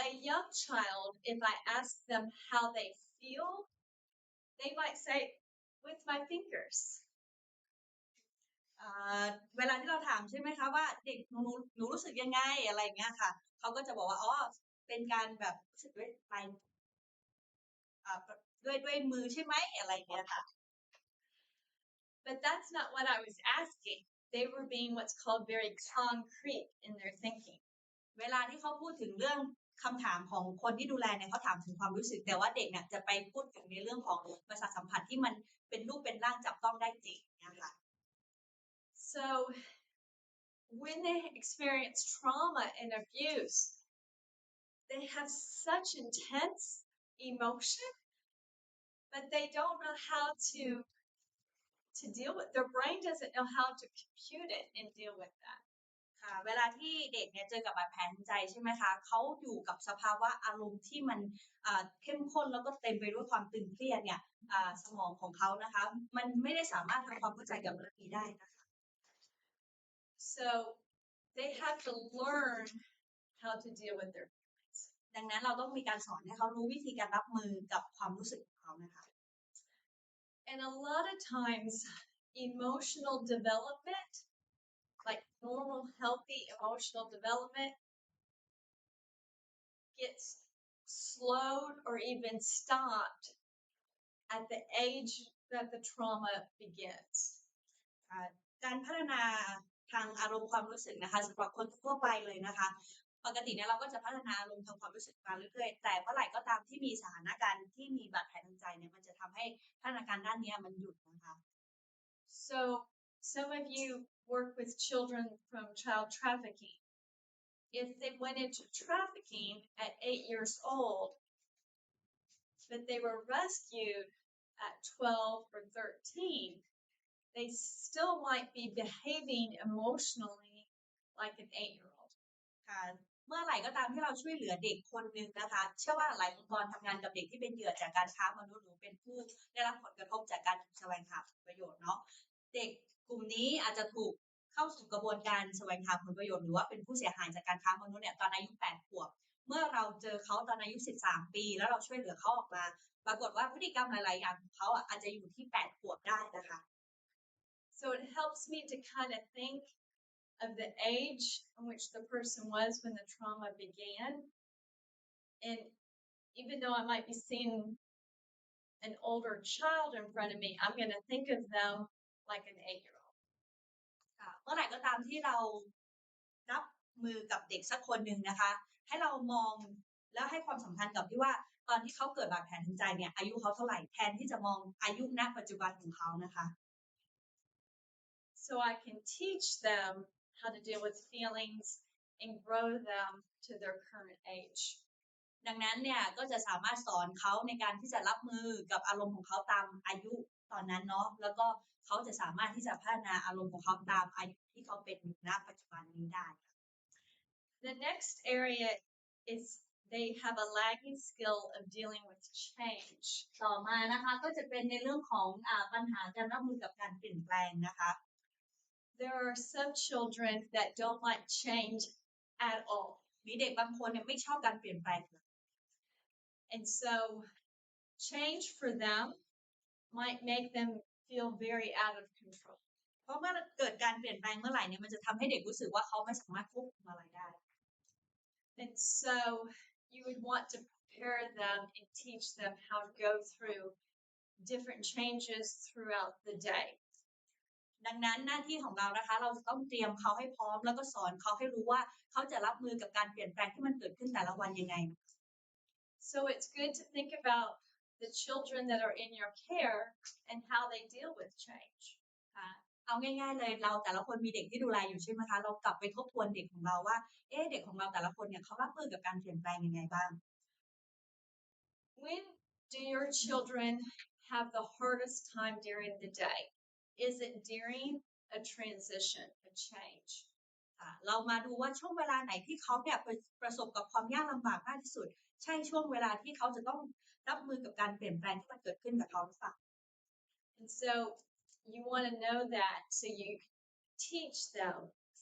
a young child, if I ask them how they feel, they might say, with my fingers. เวลาที่เราถามใช่ไหมคะว่าเด็กหนูรู้สึกยังไงอะไรอย่างเงี้ยค่ะเขาก็จะบอกว่าอ๋อเป็นการแบบรู้สึกด้วยปลายด้วยมือใช่ไหมอะไรอย่างเงี้ยค่ะ But that's not what I was asking. They were being what's called very concrete in their thinking. เวลาที่เขาพูดถึงเรื่องคำถามของคนที่ดูแลเนี่ยเขาถามถึงความรู้สึกแต่ว่าเด็กเนี่ยจะไปพูดถึงในเรื่องของประสาทสัมผัสที่มันเป็นรูปเป็นร่างจับต้องได้จริงนะคะ So when they experience trauma and abuse, they have such intense emotion, but they don't know how to deal with. Their brain doesn't know how to compute it and deal with that. ค่ะเวลาที่เด็กเนี่ยเจอกับบาดแผลทางใจใช่ไหมคะเขาอยู่กับสภาวะอารมณ์ที่มันเข้มข้นแล้วก็เต็มไปด้วยความตึงเครียดเนี่ยสมองของเขานะคะมันไม่ได้สามารถทำความเข้าใจกับเรื่องนี้ได้นะคะ So they have to learn how to deal with their feelings. ดังนั้นเราต้องมีการสอนให้เขารู้วิธีการรับมือกับความรู้สึกของเขานะคะ And a lot of times, emotional development, like normal, healthy emotional development, gets slowed or even stopped at the age that the trauma begins. การพัฒนาทางอารมณ์ความรู้สึกนะคะสำหรับคนทั่วไปเลยนะคะปกติเนี่ยเราก็จะพัฒนาอารมณ์ทางความรู้สึกมาเรื่อยๆแต่เมื่อไหร่ก็ตามที่มีสถานการณ์ที่มีบาดแผลทางใจเนี่ยมันจะทำให้พัฒนาการด้านนี้มันหยุดนะคะ So some of you work with children from child trafficking. If they went into trafficking at 8 years old, but they were rescued at 12 or 13, they still might be behaving emotionally like an 8-year-old. ค่ะเมื่อไหร่ก็ตามที่เราช่วยเหลือเด็กคนหนึ่งนะคะเชื่อว่าหลายองค์กรทำงานกับเด็กที่เป็นเหยื่อจากการค้ามนุษย์หรือเป็นผู้ได้รับผลกระทบจากการถูกแสวงหาผลประโยชน์เนาะเด็กกลุ่มนี้อาจจะถูกเข้าสู่กระบวนการแสวงหาผลประโยชน์หรือว่าเป็นผู้เสียหายจากการค้ามนุษย์เนี่ยตอนอายุ8 ขวบ เมื่อเราเจอเขาตอนอายุ13 ปีแล้วเราช่วยเหลือเขาออกมาปรากฏว่าพฤติกรรมหลายๆอย่างของเขาอาจจะอยู่ที่8 ขวบได้นะคะ So it helps me to kind of think of the age in which the person was when the trauma began. And even though I might be seeing an older child in front of me, I'm going to think of them like an 8-year-old. เมื่อไหร่ก็ตามที่เรารับมือกับเด็กสักคนหนึ่งนะคะให้เรามองแล้วให้ความสำคัญกับที่ว่าตอนที่เขาเกิดบาดแผลทางใจเนี่ยอายุเขาเท่าไหร่แทนที่จะมองอายุณปัจจุบันของเขานะคะ So I can teach them how to deal with feelings and grow them to their current age. ดังนั้นเนี่ยก็จะสามารถสอนเขาในการที่จะรับมือกับอารมณ์ของเขาตามอายุตอนนั้นเนาะแล้วก็เขาจะสามารถที่จะพัฒนาอารมณ์ของเขาตามอายุที่เขาเป็นณปัจจุบันนี้ได้ The next area is they have a lagging skill of dealing with change. ต่อมานะคะก็จะเป็นในเรื่องของปัญหาการรับมือกับการเปลี่ยนแปลงนะคะ There are some children that don't like change at all. มีเด็กบางคนเนี่ยไม่ชอบการเปลี่ยนแปลงเลย And so change for them might make them feel very out of control. เพราะเมื่อเกิดการเปลี่ยนแปลงเมื่อไหร่เนี่ยมันจะทำให้เด็กรู้สึกว่าเขาไม่สามารถควบคุมอะไรได้ And so you would want to prepare them and teach them how to go through different changes throughout the day. ดังนั้นหน้าที่ของเรานะคะเราจะต้องเตรียมเขาให้พร้อมแล้วก็สอนเขาให้รู้ว่าเขาจะรับมือกับการเปลี่ยนแปลงที่มันเกิดขึ้นแต่ละวันยังไง So it's good to think about the children that are in your care and how they deal with change. ค่ะเอาง่ายๆเลยเราแต่ละคนมีเด็กที่ดูแลอยู่ใช่ไหมคะเรากลับไปทบทวนเด็กของเราว่าเด็กของเราแต่ละคนเนี่ยเขารับมือกับการเปลี่ยนแปลงยังไงบ้าง When do your children have the hardest time during the day? Is it during a transition, a change? เรามาดูว่าช่วงเวลาไหนที่เขาเนี่ยประสบกับความยากลำบากมากที่สุดใช่ช่วงเวลาที่เขาจะต้องรับมือกับการเปลี่ยนแปลงที่มันเกิดขึ้นกับเขาหรือเปล่า And so you want to know that so you teach them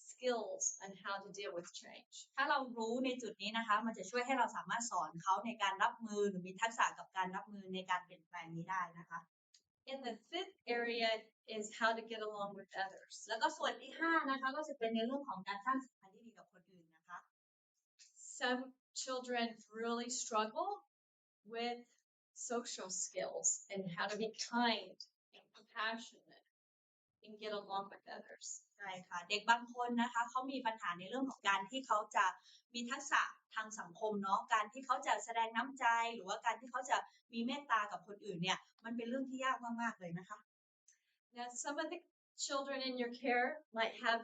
skills on how to deal with change. ถ้าเรารู้ในจุดนี้นะคะมันจะช่วยให้เราสามารถสอนเขาในการรับมือหรือมีทักษะกับการรับมือในการเปลี่ยนแปลงนี้ได้นะคะ And the fifth area is how to get along with others. แล้วก็ส่วนที่5นะคะก็จะเป็นในเรื่องของการสร้างสัมพันธ์ที่ดีกับคนอื่นนะคะ Some children really struggle with social skills and how to be kind and compassionate and get along with others. ใช่ค่ะเด็กบางคนนะคะเขามีปัญหาในเรื่องของการที่เขาจะมีทักษะทางสังคมเนาะการที่เขาจะแสดงน้ำใจหรือว่าการที่เขาจะมีเมตตากับคนอื่นเนี่ยมันเป็นเรื่องที่ยากมากๆเลยนะคะ Now, some of the children in your care might have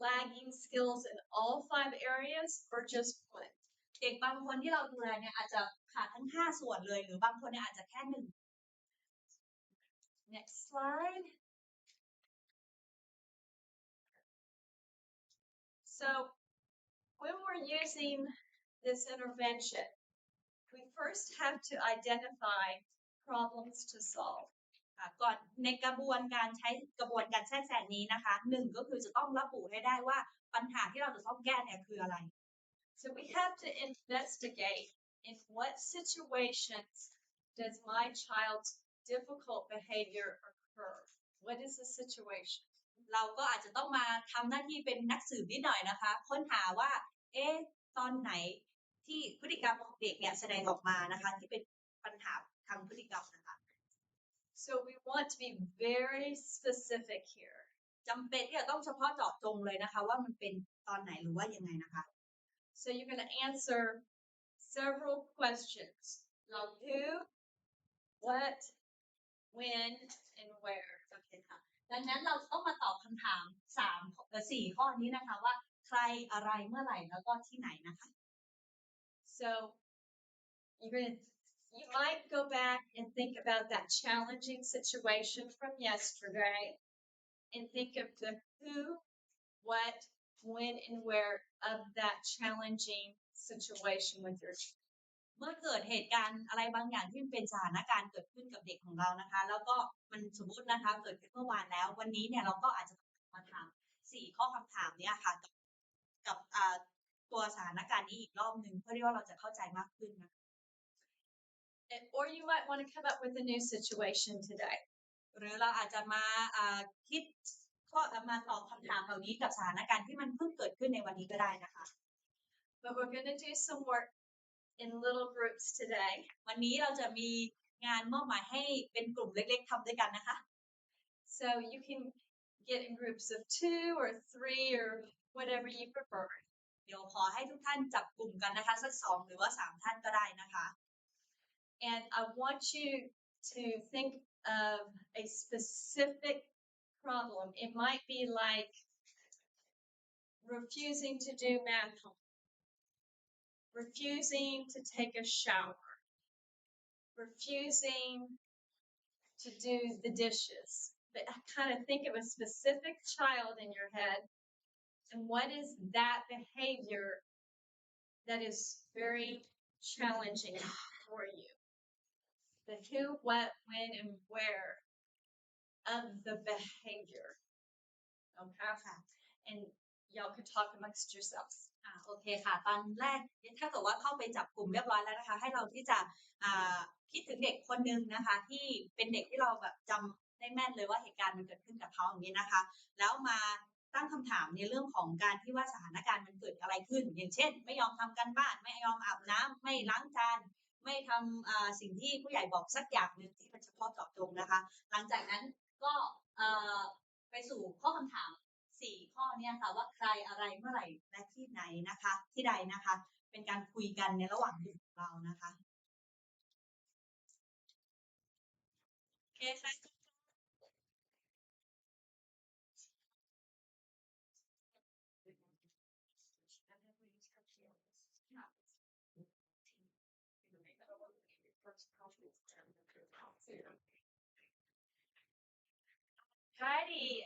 lagging skills in all 5 areas or just one. เด็กบางคนที่เราดูแลเนี่ยอาจจะขาดทั้ง5ส่วนเลยหรือบางคนเนี่ยอาจจะแค่1 Next slide. So when we're using this intervention, we first have to identify problems to solve. ก่อนในกระบวนการใช้กระบวนการแทรกแซงนี้นะคะ1ก็คือจะต้องระบุให้ได้ว่าปัญหาที่เราจะต้องแก้เนี่ยคืออะไร So we have to investigate in what situations does my child's difficult behavior occur. What is the situation? เราก็อาจจะต้องมาทำหน้าที่เป็นนักสืบนิดหน่อยนะคะค้นหาว่าตอนไหนที่พฤติกรรมของเด็กเนี่ยแสดงออกมานะคะที่เป็นปัญหาทางพฤติกรรมนะคะ So we want to be very specific here. จำเป็นที่จะต้องเฉพาะเจาะจงเลยนะคะว่ามันเป็นตอนไหนหรือว่ายังไงนะคะ So you're going to answer several questions like who, what, when, and where. โอเคค่ะดังนั้นเราต้องมาตอบคำถาม4 ข้อนี้นะคะว่าใครอะไรเมื่อไหร่แล้วก็ที่ไหนนะคะ So you might go back and think about that challenging situation from yesterday and think of the who, what, when, and where of that challenging situation with your child. เมื่อเกิดเหตุการณ์อะไรบางอย่างที่เป็นสถานการณ์เกิดขึ้นกับเด็กของเรานะคะแล้วก็มันสมมตินะคะเกิดขึ้นเมื่อวานแล้ววันนี้เนี่ยเราก็อาจจะมาถาม4 ข้อคำถามนี้ค่ะกับ ตัวสถานการณ์นี้อีกรอบหนึ่งเพื่อที่ว่าเราจะเข้าใจมากขึ้นนะ Or you might want to come up with a new situation today. หรือเราอาจจะมาคิดข้อมาตอบคำถามเหล่านี้กับสถานการณ์ที่มันเพิ่งเกิดขึ้นในวันนี้ก็ได้นะคะ But we're going to do some work in little groups today. วันนี้เราจะมีงานมอบหมายให้เป็นกลุ่มเล็กๆทำด้วยกันนะคะ So you can get in groups of 2 or 3 or whatever you prefer. เดี๋ยวขอให้ทุกท่านจับกลุ่มกันนะคะสัก2หรือว่า3ท่านก็ได้นะคะ And I want you to think of a specific problem. It might be like refusing to do math homework, refusing to take a shower, refusing to do the dishes. But kind of think of a specific child in your head and what is that behavior that is very challenging for you. The who, what, when, and where of the behavior. Okay? And y'all can talk amongst yourselves. โอเคค่ะตอนแรกถ้าเกิดว่าเข้าไปจับกลุ่มเรียบร้อยแล้วนะคะให้เราที่จะคิดถึงเด็กคนนึงนะคะที่เป็นเด็กที่เราแบบจำได้แม่นเลยว่าเหตุการณ์มันเกิดขึ้นกับเขาอย่างนี้นะคะแล้วมาตั้งคำถามในเรื่องของการที่ว่าสถานการณ์มันเกิดอะไรขึ้นอย่างเช่นไม่ยอมทำการบ้านไม่ยอมอาบน้ำไม่ล้างจานไม่ทำสิ่งที่ผู้ใหญ่บอกสักอย่างหนึ่งที่มันเฉพาะเจาะจงนะคะหลังจากนั้นก็ไปสู่ข้อคำถาม4ข้อเนี่ยค่ะว่าใครอะไรเมื่อไหร่และที่ไหนนะคะที่ใดนะคะเป็นการคุยกันในระหว่างกลุ่มของเรานะคะโอเคค่ะ Righty.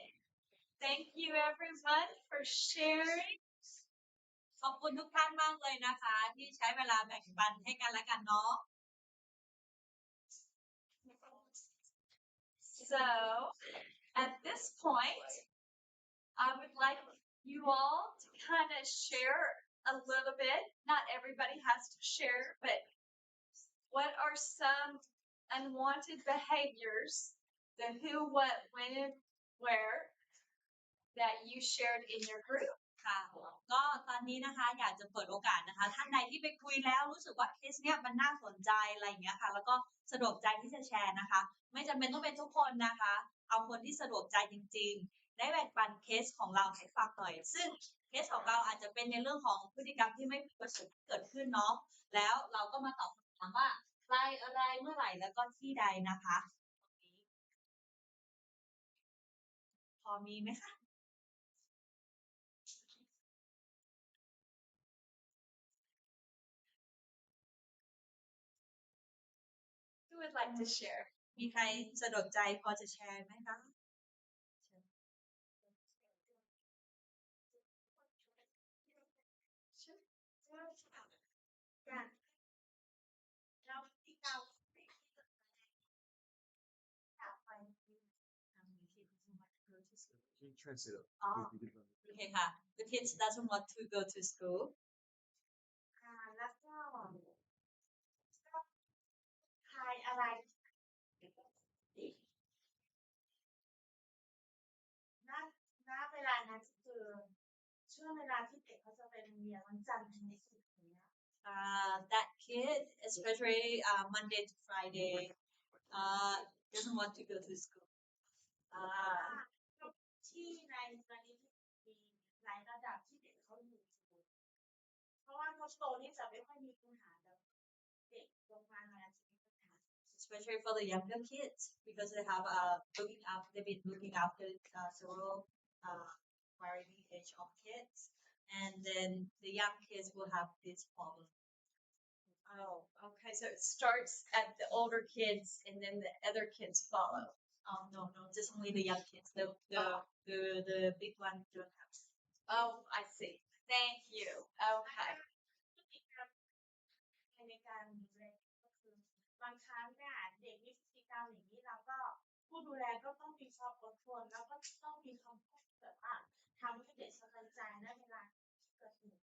Thank you everyone for sharing. ขอบคุณทุกท่านมากเลยนะคะที่ใช้เวลาแบ่งปันให้กันและกันเนาะ So at this point, I would like you all to kind of share a little bit. Not everybody has to share, but what are some unwanted behaviors, the who, what, when, and where that you shared in your group? ค่ะก็ตอนนี้นะคะอยากจะเปิดโอกาสนะคะท่านใดที่ไปคุยแล้วรู้สึกว่าเคสเนี้ยมันน่าสนใจอะไรอย่างเงี้ยค่ะแล้วก็สะดวกใจที่จะแชร์นะคะไม่จำเป็นต้องเป็นทุกคนนะคะเอาคนที่สะดวกใจจริงๆได้แบ่งปันเคสของเราให้ฟังหน่อยซึ่งเคสของเราอาจจะเป็นในเรื่องของพฤติกรรมที่ไม่ประสงค์เกิดขึ้นเนาะแล้วเราก็มาตอบคำถามว่าใครอะไรเมื่อไหร่แล้วก็ที่ใดนะคะพอมีไหมคะ Who would like to share? มีใครสะดวกใจพอจะแชร์ไหมคะ เราที่เรา Can you translate it? อ๋อโอเคค่ะ The kids doesn't want to go to school แล้วก็ใครอะไรณเวลานั้นคือช่วงเวลาที่เด็กเขาจะไปโรงเรียนวันจันทร์ถึงศุกร์อย่างเงี้ย that kid especially Monday to Friday doesn't want to go to school ที่ในกรณีที่มีหลายระดับที่เด็กเขาอยู่เพราะว่าเขาโตนี่จะไม่ค่อยมีปัญหาแบบเด็กโรงพยาบาลอะไรจะมีปัญหา especially for the younger kids because they have they've been looking after several varying age of kids and then the young kids will have this problem Oh, okay. So it starts at the older kids and then the other kids follow. no just only the young kids the big one don't have Oh, I see. Thank you. Okay. พฤติกรรมในการดูแลก็คือบางครั้งเนี่ยเด็กมีพฤติกรรมอย่างนี้เราก็ผู้ดูแลก็ต้องมีความอดทนแล้วก็ต้องมีคำพูดแบบว่าทำให้เด็กสบายใจในเวลาเกิดเหตุ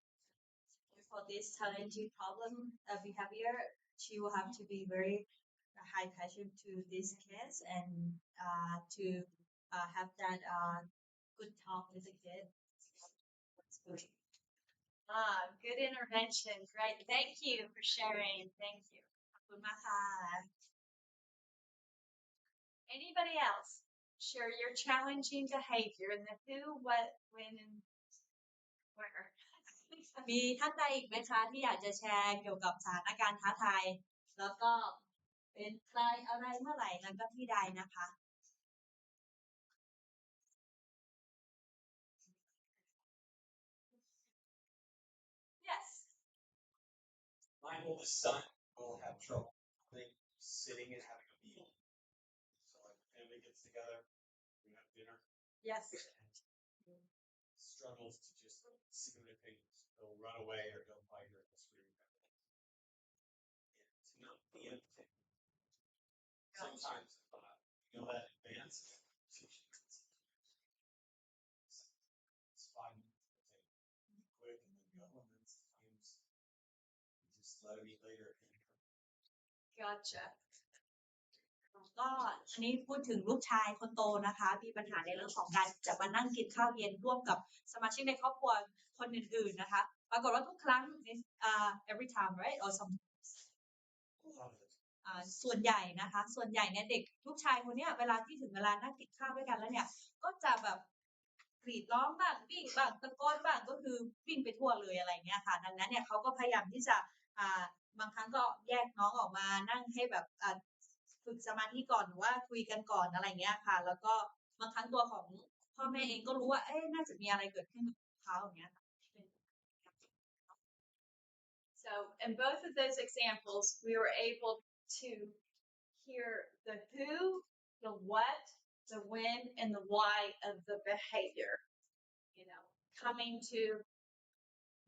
for this challenging problem behavior, she will have to be very high attention to this case and to have that good talk with the kid. That's good. Good intervention. Great. Thank you for sharing. Thank you. ขอบคุณมากค่ะ Anybody else? Share your challenging behavior in the who, what, when, and where. มีท่านใดอีกไหมคะที่อยากจะแชร์เกี่ยวกับสถานการณ์ท้าทายแล้วก็เป็นใครอะไรเมื่อไหร่แล้วก็ที่ใดนะคะ Yes. My oldest son will have trouble sitting and having a meal. So like the family gets together, we have dinner, Yes. struggles to just sit in their things. They'll run away or they'll fight or they'll scream. And to not be able to sometimes you know that advance it's 5 minutes to take quick and then go and then sometimes just let them eat later. Gotcha. ก็อันนี้พูดถึงลูกชายคนโตนะคะ มีปัญหาในเรื่องของการจะมานั่งกินข้าวเย็นร่วมกับสมาชิกในครอบครัวคนอื่นๆนะคะ ปรากฏว่าทุกครั้ง every time right or sometimes ส่วนใหญ่นะคะ ส่วนใหญ่เนี่ยเด็กลูกชายคนเนี้ยเวลาที่ถึงเวลานั่งกินข้าวด้วยกันแล้วเนี่ย ก็จะแบบกรีดร้องบ้างวิ่งบ้างตะโกนบ้างก็คือวิ่งไปทั่วเลยอะไรเงี้ยค่ะ ดังนั้นเนี่ยเขาก็พยายามที่จะบางครั้งก็แยกน้องออกมานั่งให้แบบฝึกสมาธิก่อนหรือว่าคุยกันก่อนอะไรเงี้ยค่ะ แล้วก็บางครั้งตัวของพ่อแม่เองก็รู้ว่าน่าจะมีอะไรเกิดขึ้นกับเขาอย่างเงี้ยค่ะ So in both of those examples, we were able to hear the who, the what, the when, and the why of the behavior. You know, coming to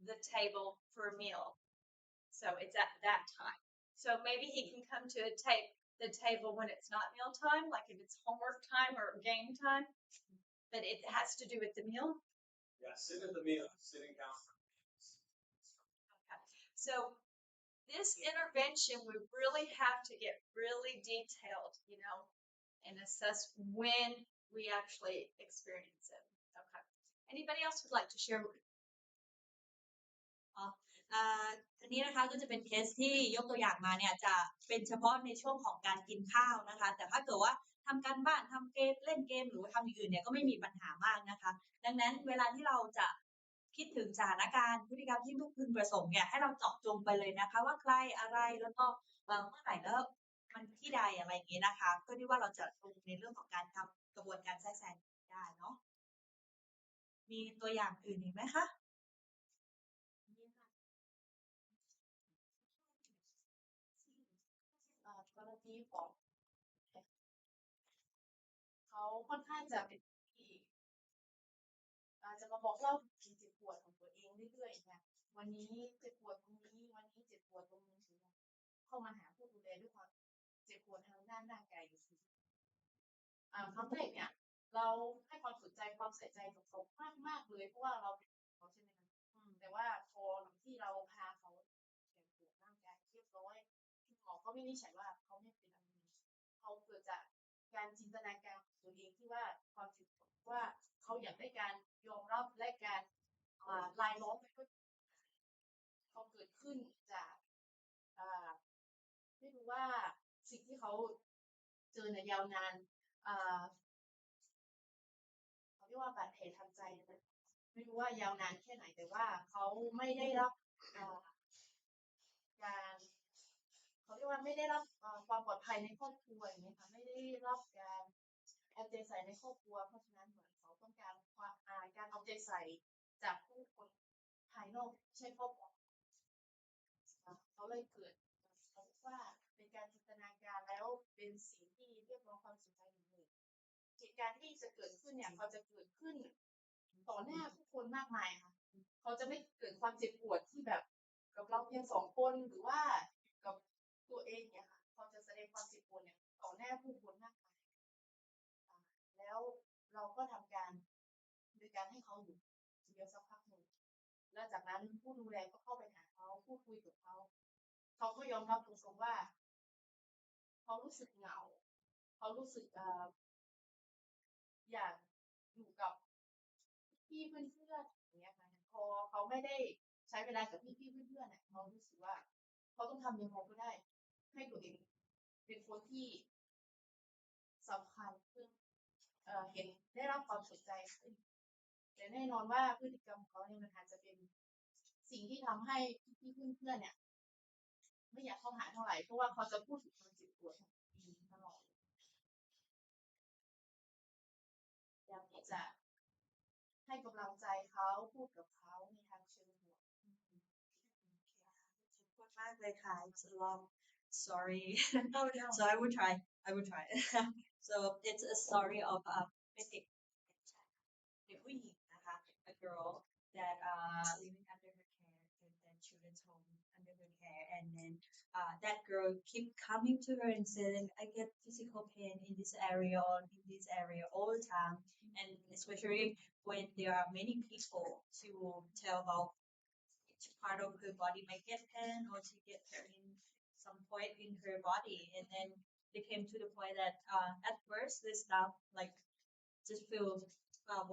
the table for a meal. So it's at that time. So maybe he can come to the table when it's not meal time, like if it's homework time or game time, but it has to do with the meal. Yeah, sit at the meal, sitting down for meals. Okay. So this intervention, we really have to get really detailed, you know, and assess when we actually experience it. Okay. Anybody else would like to share? อันนี้นะคะก็จะเป็นเคสที่ยกตัวอย่างมาเนี่ยจะเป็นเฉพาะในช่วงของการกินข้าวนะคะ แต่ถ้าเกิดว่าทำการบ้านทำเกมเล่นเกมหรือว่าทำอย่างอื่นเนี่ยก็ไม่มีปัญหามากนะคะ ดังนั้นเวลาที่เราจะคิดถึงสถานการณ์พฤติกรรมที่ไม่พึงประสงค์เนี่ยให้เราเจาะจงไปเลยนะคะ ว่าใครอะไรแล้วก็เมื่อไหร่แล้วมันที่ใดอะไรอย่างนี้นะคะเพื่อที่ว่าเราจะลงในเรื่องของการทำกระบวนการแทรกแซงได้เนาะมีตัวอย่างอื่นอีกไหมคะกรณีของเขาค่อนข้างจะเป็นที่จะมาบอกเล่าถึงเจ็บปวดของตัวเองเรื่อยๆเนี่ยวันนี้เจ็บปวดตรงนี้วันนี้เจ็บปวดตรงนี้ถึงเข้ามาหาผู้ดูแลด้วยความเจ็บปวดทางด้านร่างกายอยู่ครั้งแรกเนี่ยเราให้ความสนใจความใส่ใจกับเขามากๆเลยเพราะว่าเราเป็นเขาใช่ไหมคะแต่ว่าพอหลังที่เราพาเขาเจ็บปวดร่างกายเรียบร้อยคุณหมอก็วินิจฉัยว่าเขาไม่เป็นอะไรเขาเกิดจากการจินตนาการของตัวเองที่ว่าความเจ็บปวดว่าเขาอยากได้การยอมรับและการลายล้อมไปด้วยเขาเกิดขึ้นจากไม่รู้ว่าสิ่งที่เขาเจอในยาวนานเขาเรียกว่าบาดแผลทางใจนะไม่รู้ว่ายาวนานแค่ไหนแต่ว่าเขาไม่ได้รับการเขาเรียกว่าไม่ได้รับความปลอดภัยในครอบครัวอย่างนี้ค่ะไม่ได้รับการเอาใจใส่ในครอบครัวเพราะฉะนั้นเหมือนเขาต้องการการเอาใจใส่จากผู้คนภายนอกไม่ใช่ครอบครัวเขาเลยเกิดเขาว่าเป็นการจินตนาการแล้วเป็นสิ่งที่เรียกร้องความสนใจหนึ่งเหตุการณ์ที่จะเกิดขึ้นเนี่ยเขาจะเกิดขึ้นต่อหน้าผู้คนมากมายค่ะเขาจะไม่เกิดความเจ็บปวดที่แบบกับเราเพียง2 คนหรือว่ากับตัวเองเนี่ยค่ะเขาจะแสดงความเจ็บปวดเนี่ยต่อหน้าผู้คนมากมายแล้วเราก็ทำการโดยการให้เขาอยู่เดียวสักพักหนึ่งแ แล้วจากนั้นผู้ดูแลก็เข้าไปหาเขาพูดคุยกับเขาเขาก็ยอมรับตรงๆว่าเขารู้สึกเหงาเขารู้สึกอยากอยู่กับพี่เพื่อนๆอย่างเงี้ยค่ะพอเขาไม่ได้ใช้เวลากับพี่เพื่อนๆเนี่ยเขารู้สึกว่าเขาต้องทำยังไงก็ได้ให้ตัวเองเป็นคนที่สำคัญขึ้นเห็นได้รับความสนใจขึ้นแต่แน่นอนว่าพฤติกรรมของเขาเนี่ยมันอาจจะเป็นสิ่งที่ทำให้พี่เพื่อนๆเนี่ยไม่อยากเข้าหาเท่าไหร่เพราะว่าเขาจะพูดถึงความเจ็บปวดของตัวเองตลอดอยากที่จะให้กำลังใจเขาพูดกับเขาในทางเชิงบวก ขอบคุณมากเลยค่ะ It's a long story so I will try so it's a story of เป็นเด็กผู้หญิงนะคะ a girl that living under her care in the children's home under her care and then that girl keep coming to her and saying I get physical pain in this area or in this area all the time and especially when there are many people to tell about each part of her body might get pain or she get pain in some point in her body and then they came to the point that at first they stop like just feel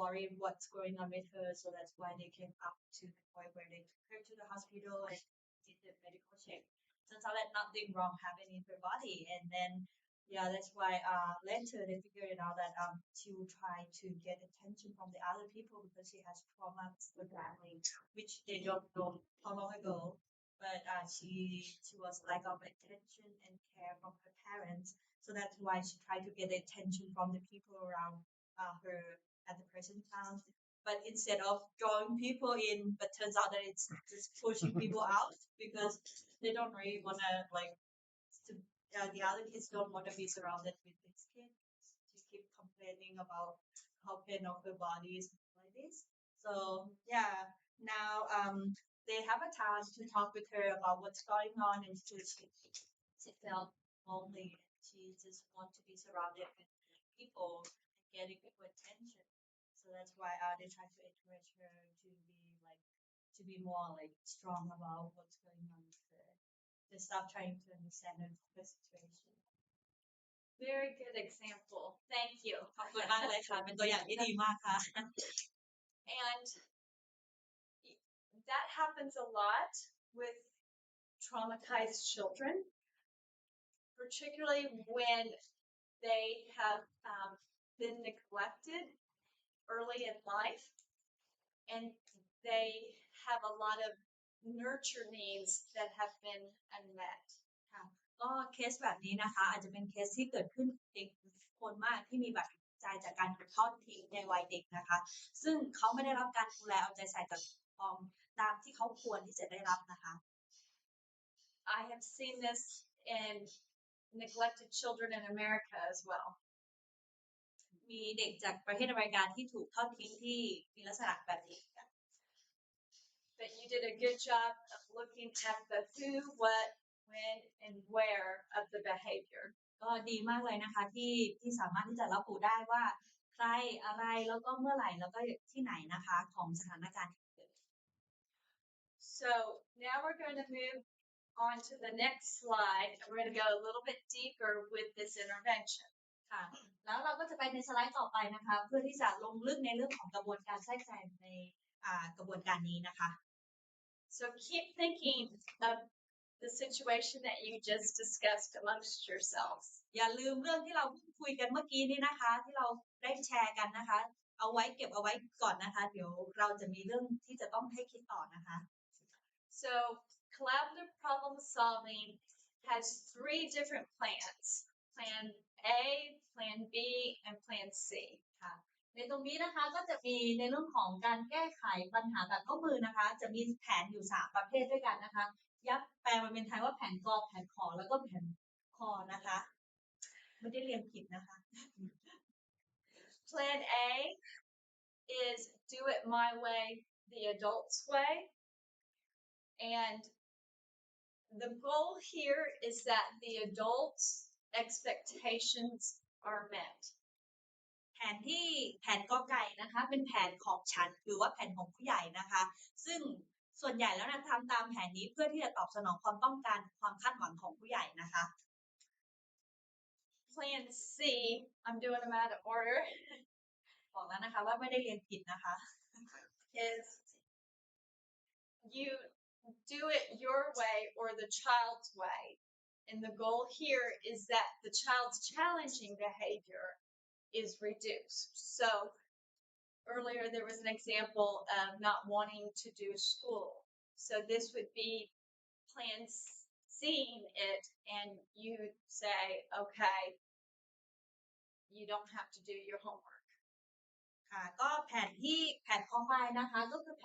worried what's going on with her so that's why they came up to the point where they took her to the hospital and did the medical check turns out that nothing wrong happened in her body and then yeah that's why later they figured it out that she will try to get attention from the other people because she has trauma with family which they don't know how long ago but she was lack of attention and care from her parents so that's why she tried to get the attention from the people around her at the present time but instead of drawing people in but turns out that it's just pushing people out because they don't really want to like to, the other kids don't want to be surrounded with this kid to keep complaining about how pain of her body is like this so yeah now they have a chance to talk with her about what's going on and she felt lonely she just want to be surrounded with people and getting people attention so that's why they try to encourage her to be more like strong about what's going on with her to stop trying to understand the situation Very good example. Thank you. ขอบคุณมากเลยค่ะเป็นตัวอย่างที่ดีมากค่ะ And that happens a lot with traumatized children, particularly when they have been neglected early in life and they have a lot of nurture needs that have been unmet. ก็เคสแบบนี้นะคะอาจจะเป็นเคสที่เกิดขึ้นเด็กคนมากที่มีบาดแผลจากการถูกทอดทิ้งในวัยเด็กนะคะซึ่งเขาไม่ได้รับการดูแลเอาใจใส่จากตามที่เขาควรที่จะได้รับนะคะ I have seen this in neglected children in America as well. มีเด็กจากประเทศอเมริกาที่ถูกทอดทิ้งที่มีลักษณะแบบนี้ค่ะ But you did a good job of looking at the who, what, when, and where of the behavior. ก็ดีมากเลยนะคะที่สามารถที่จะระบุได้ว่าใครอะไรแล้วก็เมื่อไหร่แล้วก็ที่ไหนนะคะของสถานการณ์ที่เกิด So now we're going to move on to the next slide and we're going to go a little bit deeper with this intervention. ค่ะแล้วเราก็จะไปในสไลด์ต่อไปนะคะเพื่อที่จะลงลึกในเรื่องของกระบวนการแทรกแซงในกระบวนการนี้นะคะ So keep thinking of the situation that you just discussed amongst yourselves. อย่าลืมเรื่องที่เราคุยกันเมื่อกี้นี้นะคะที่เราได้แชร์กันนะคะเอาไว้เก็บเอาไว้ก่อนนะคะเดี๋ยวเราจะมีเรื่องที่จะต้องให้คิดต่อนะคะ So collaborative problem solving has 3 different plans. Plan A, Plan B, and Plan C. ค่ะในตรงนี้นะคะก็จะมีในเรื่องของการแก้ไขปัญหาแบบข้อมือนะคะจะมีแผนอยู่3ประเภทด้วยกันนะคะยับแปลมาเป็นไทยว่าแผนกอแผนขอแล้วก็แผนคอนะคะไม่ได้เรียนผิดนะคะ Plan A is do it my way, the adult's way. And the goal here is that the adult's expectations are met. แผนกอไก่นะคะเป็นแผนของฉันหรือว่าแผนของผู้ใหญ่นะคะซึ่ง ส่วนใหญ่แล้วนะทำตามแผนนี้เพื่อที่จะตอบสนองความต้องการความคาดหวังของผู้ใหญ่นะคะ Plan C, I'm doing them out of order, บอกแล้วนะคะว่าไม่ได้เรียนผิดนะคะ is you do it your way or the child's way. And the goal here is that the child's challenging behavior is reduced. So earlier there was an example of not wanting to do school. So this would be plan seeing it and you say, okay, you don't have to do your homework. ค่ะก็แผนของไมล์นะคะก็คือแผ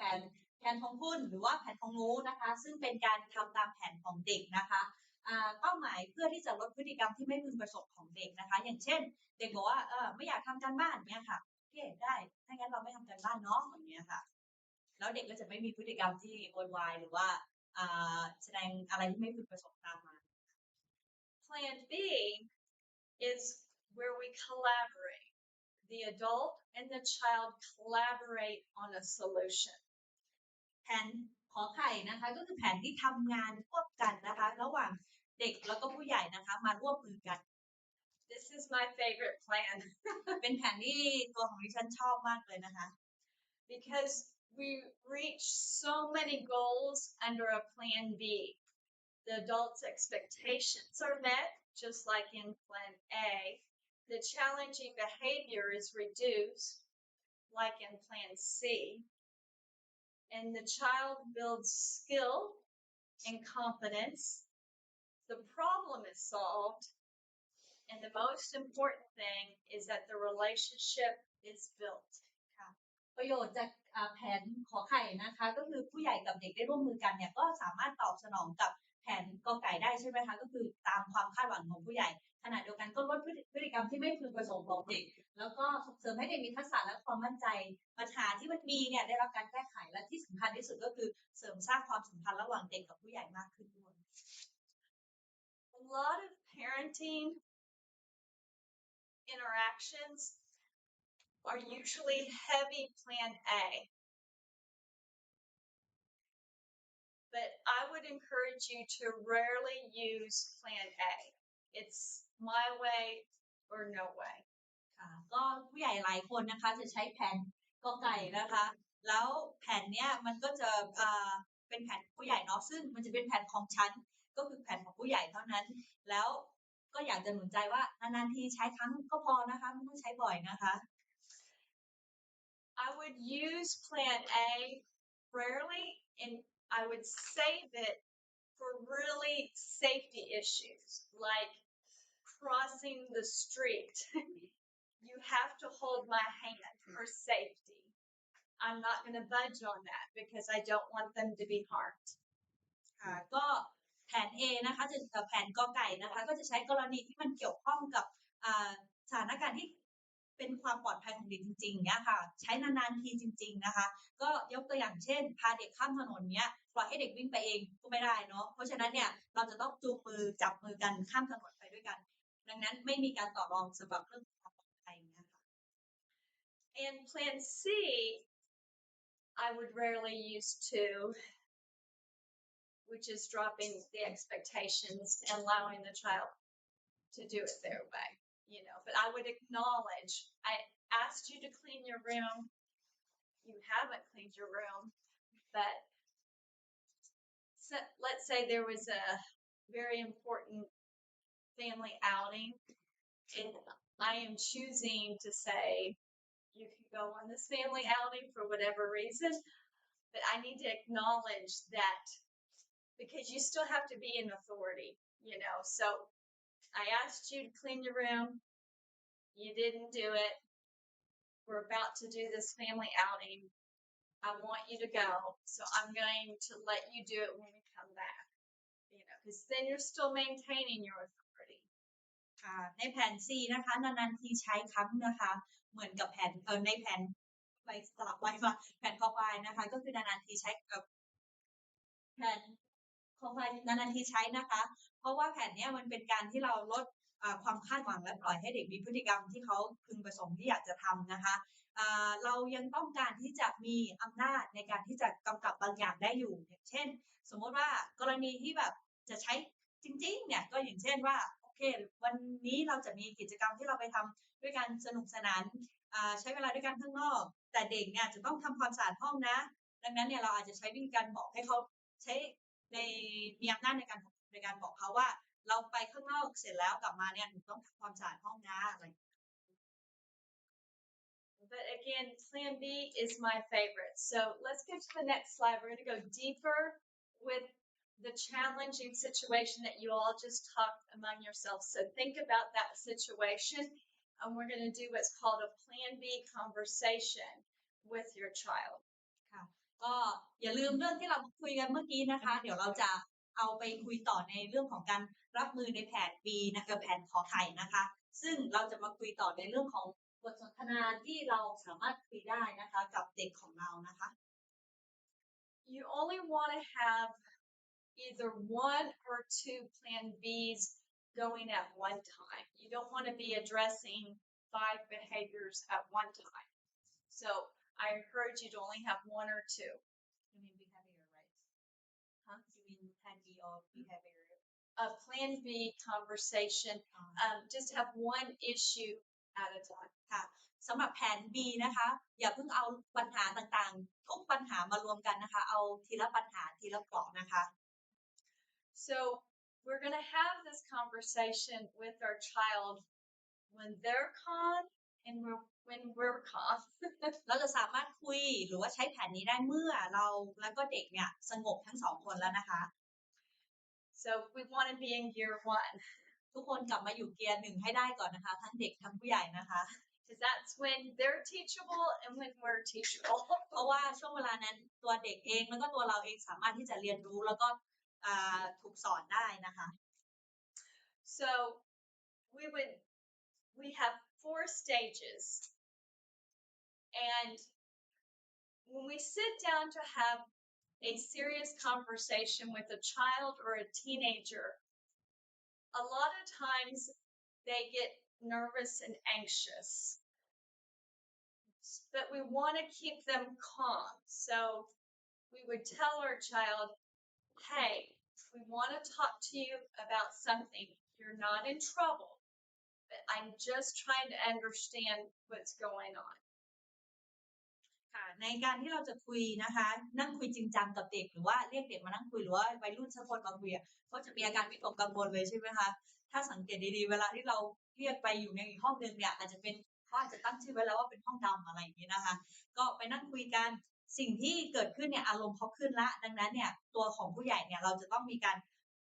นของคุณหรือว่าแผนของนู้นะคะซึ่งเป็นการทำตามแผนของเด็กนะคะเป้าหมายเพื่อที่จะลดพฤติกรรมที่ไม่พึงประสงค์ของเด็กนะคะอย่างเช่นเด็กบอกว่าไม่อยากทำการบ้านเนี่ยค่ะโอเคได้ถ้างั้นเราไม่ทำการบ้านเนาะอย่างเงี้ยค่ะแล้วเด็กก็จะไม่มีพฤติกรรมที่โวยวายหรือว่าแสดงอะไรที่ไม่พึงประสงค์ตามมา Plan B is where we collaborate. The adult and the child collaborate on a solution. แผนขอไข่นะคะก็คือแผนที่ทำงานร่วมกันนะคะระหว่างเด็กแล้วก็ผู้ใหญ่นะคะมาร่วมมือกัน This is my favorite plan เป็นแผนที่ตัวของดิฉันชอบมากเลยนะคะ because we reach so many goals under a plan B. The adult's expectations are met, just like in plan A. The challenging behavior is reduced, like in plan C. And the child builds skill and competence. The problem is solved. And the most important thing is that the relationship is built. ประโยชน์จากแผนขอไข่นะคะก็คือผู้ใหญ่กับเด็กได้ร่วมมือกันเนี่ยก็สามารถตอบสนองกับแผนกอไก่ได้ใช่ไหมคะก็คือตามความคาดหวังของผู้ใหญ่ขณะเดียวกันก็ลดพฤติกรรมที่ไม่พึงประสงค์ของเด็กแล้วก็ส่งเสริมให้เด็กมีทักษะและความมั่นใจปัญหาที่มันมีเนี่ยได้รับการแก้ไขและที่สำคัญที่สุดก็คือเสริมสร้างความสัมพันธ์ระหว่างเด็กกับผู้ใหญ่มากขึ้นด้วย A lot of parenting interactions are usually heavy plan A. But I would encourage you to rarely use plan A. It's my way or no way. ค่ะก็ผู้ใหญ่หลายคนนะคะจะใช้แผนกอไก่นะคะแล้วแผนเนี้ยมันก็จะเป็นแผนผู้ใหญ่เนาะซึ่งมันจะเป็นแผนของฉันก็คือแผนของผู้ใหญ่เท่านั้นแล้วก็อยากจะหนุนใจว่านานๆทีใช้ครั้งก็พอนะคะไม่ต้องใช้บ่อยนะคะ I would use plan A rarely and I would save it for really safety issues like crossing the street. You have to hold my hand for safety. I'm not going to budge on that because I don't want them to be harmed. ค่ะก็แผน A นะคะจะแผนกอไก่นะคะก็จะใช้กรณีที่มันเกี่ยวข้องกับสถานการณ์ที่เป็นความปลอดภัยของเด็กจริงๆเนี่ยค่ะใช้นานๆทีจริงๆนะคะก็ยกตัวอย่างเช่นพาเด็กข้ามถนนเนี้ยปล่อยให้เด็กวิ่งไปเองก็ไม่ได้เนาะเพราะฉะนั้นเนี่ยเราจะต้องจูงมือจับมือกันข้ามถนนไปด้วยกันดังนั้นไม่มีการต่อรองสำหรับเรื่องความปลอดภัยเนี่ยค่ะ And plan C, I would rarely use too, which is dropping the expectations and allowing the child to do it their way, you know. But I would acknowledge, I asked you to clean your room. You haven't cleaned your room, but let's say there was a very important family outing and I am choosing to say, you can go on this family outing for whatever reason, but I need to acknowledge that because you still have to be in authority, you know. So I asked you to clean your room. You didn't do it. We're about to do this family outing. I want you to go. So I'm going to let you do it when we come back, you know, because then you're still maintaining your authority. ค่ะในแผน C นะคะนานๆทีใช้ครั้งนะคะเหมือนกับแผนในแผนไปสลับไว้มาแผนคอควายนะคะก็คือนานๆทีใช้กับแผนคอควายนานๆทีใช้นะคะเพราะว่าแผนเนี้ยมันเป็นการที่เราลด ความคาดหวังและปล่อยให้เด็กมีพฤติกรรมที่เขาพึงประสงค์ที่อยากจะทำนะคะเรายังต้องการที่จะมีอำนาจในการที่จะกำกับบางอย่างได้อยู่อย่างเช่นสมมติว่ากรณีที่แบบจะใช้จริงๆเนี่ยก็อย่างเช่นว่าโอเควันนี้เราจะมีกิจกรรมที่เราไปทำด้วยกันสนุกสนานใช้เวลาด้วยกันข้างนอกแต่เด็กเนี่ยจะต้องทำความสะอาดห้องนะดังนั้นเนี่ยเราอาจจะใช้วิธีการบอกให้เขาใช้มีอำนาจในการบอกเขาว่าเราไปข้างนอกเสร็จแล้วกลับมาเนี่ยหนูต้องทำความสะอาดห้องนะอะไร But again, Plan B is my favorite. So let's go to the next slide. We're going to go deeper with the challenging situation that you all just talked among yourselves. So think about that situation, and we're going to do what's called a Plan B conversation with your child. ก็อย่าลืมเรื่องที่เราคุยกันเมื่อกี้นะคะเดี๋ยวเราจะเอาไปคุยต่อในเรื่องของการรับมือในแผน B นะคะแผนขอไข่นะคะซึ่งเราจะมาคุยต่อในเรื่องของบทสนทนาที่เราสามารถคุยได้นะคะกับเด็กของเรานะคะ You only want to have either one or two Plan Bs going at one time. You don't want to be addressing 5 behaviors at one time. So I encourage you to only have one or two. You mean behavior, right? Huh? You mean Plan B or behavior? A Plan B conversation, just have one issue at a time. ค่ะสำหรับแผน B นะคะอย่าเพิ่งเอาปัญหาต่างๆทุกปัญหามารวมกันนะคะเอาทีละปัญหาทีละเปราะนะคะ So we're going to have this conversation with our child when they're calm and when we're calm. เราจะสามารถคุยหรือว่าใช้แผนนี้ได้เมื่อเราแล้วก็เด็กเนี่ยสงบทั้งสองคนแล้วนะคะ So we want to be in gear 1. ทุกคนกลับมาอยู่เกียร์หนึ่งให้ได้ก่อนนะคะทั้งเด็กทั้งผู้ใหญ่นะคะ Because that's when they're teachable and when we're teachable. เพราะว่าช่วงเวลานั้นตัวเด็กเองแล้วก็ตัวเราเองสามารถที่จะเรียนรู้แล้วก็ถูกสอนได้นะคะ So we have 4 stages. And when we sit down to have a serious conversation with a child or a teenager, a lot of times they get nervous and anxious. But we want to keep them calm. So we would tell our child, hey, we want to talk to you about something. You're not in trouble, but I'm just trying to understand what's going on. ค่ะในการที่เราจะคุยนะคะนั่งคุยจริงจังกับเด็กหรือว่าเรียกเด็กมานั่งคุยหรือว่าวัยรุ่นสักคนมาคุยเขาจะมีอาการวิตกกังวลเลยใช่ไหมคะถ้าสังเกตดีๆเวลาที่เราเรียกไปอยู่ในอีกห้องนึงเนี่ยอาจจะเป็นเขาอาจจะตั้งชื่อไว้แล้วว่าเป็นห้องดำอะไรอย่างนี้นะคะก็ไปนั่งคุยกันสิ่งที่เกิดขึ้นเนี่ยอารมณ์เขาขึ้นละดังนั้นเนี่ยตัวของผู้ใหญ่เนี่ยเราจะต้องมีการ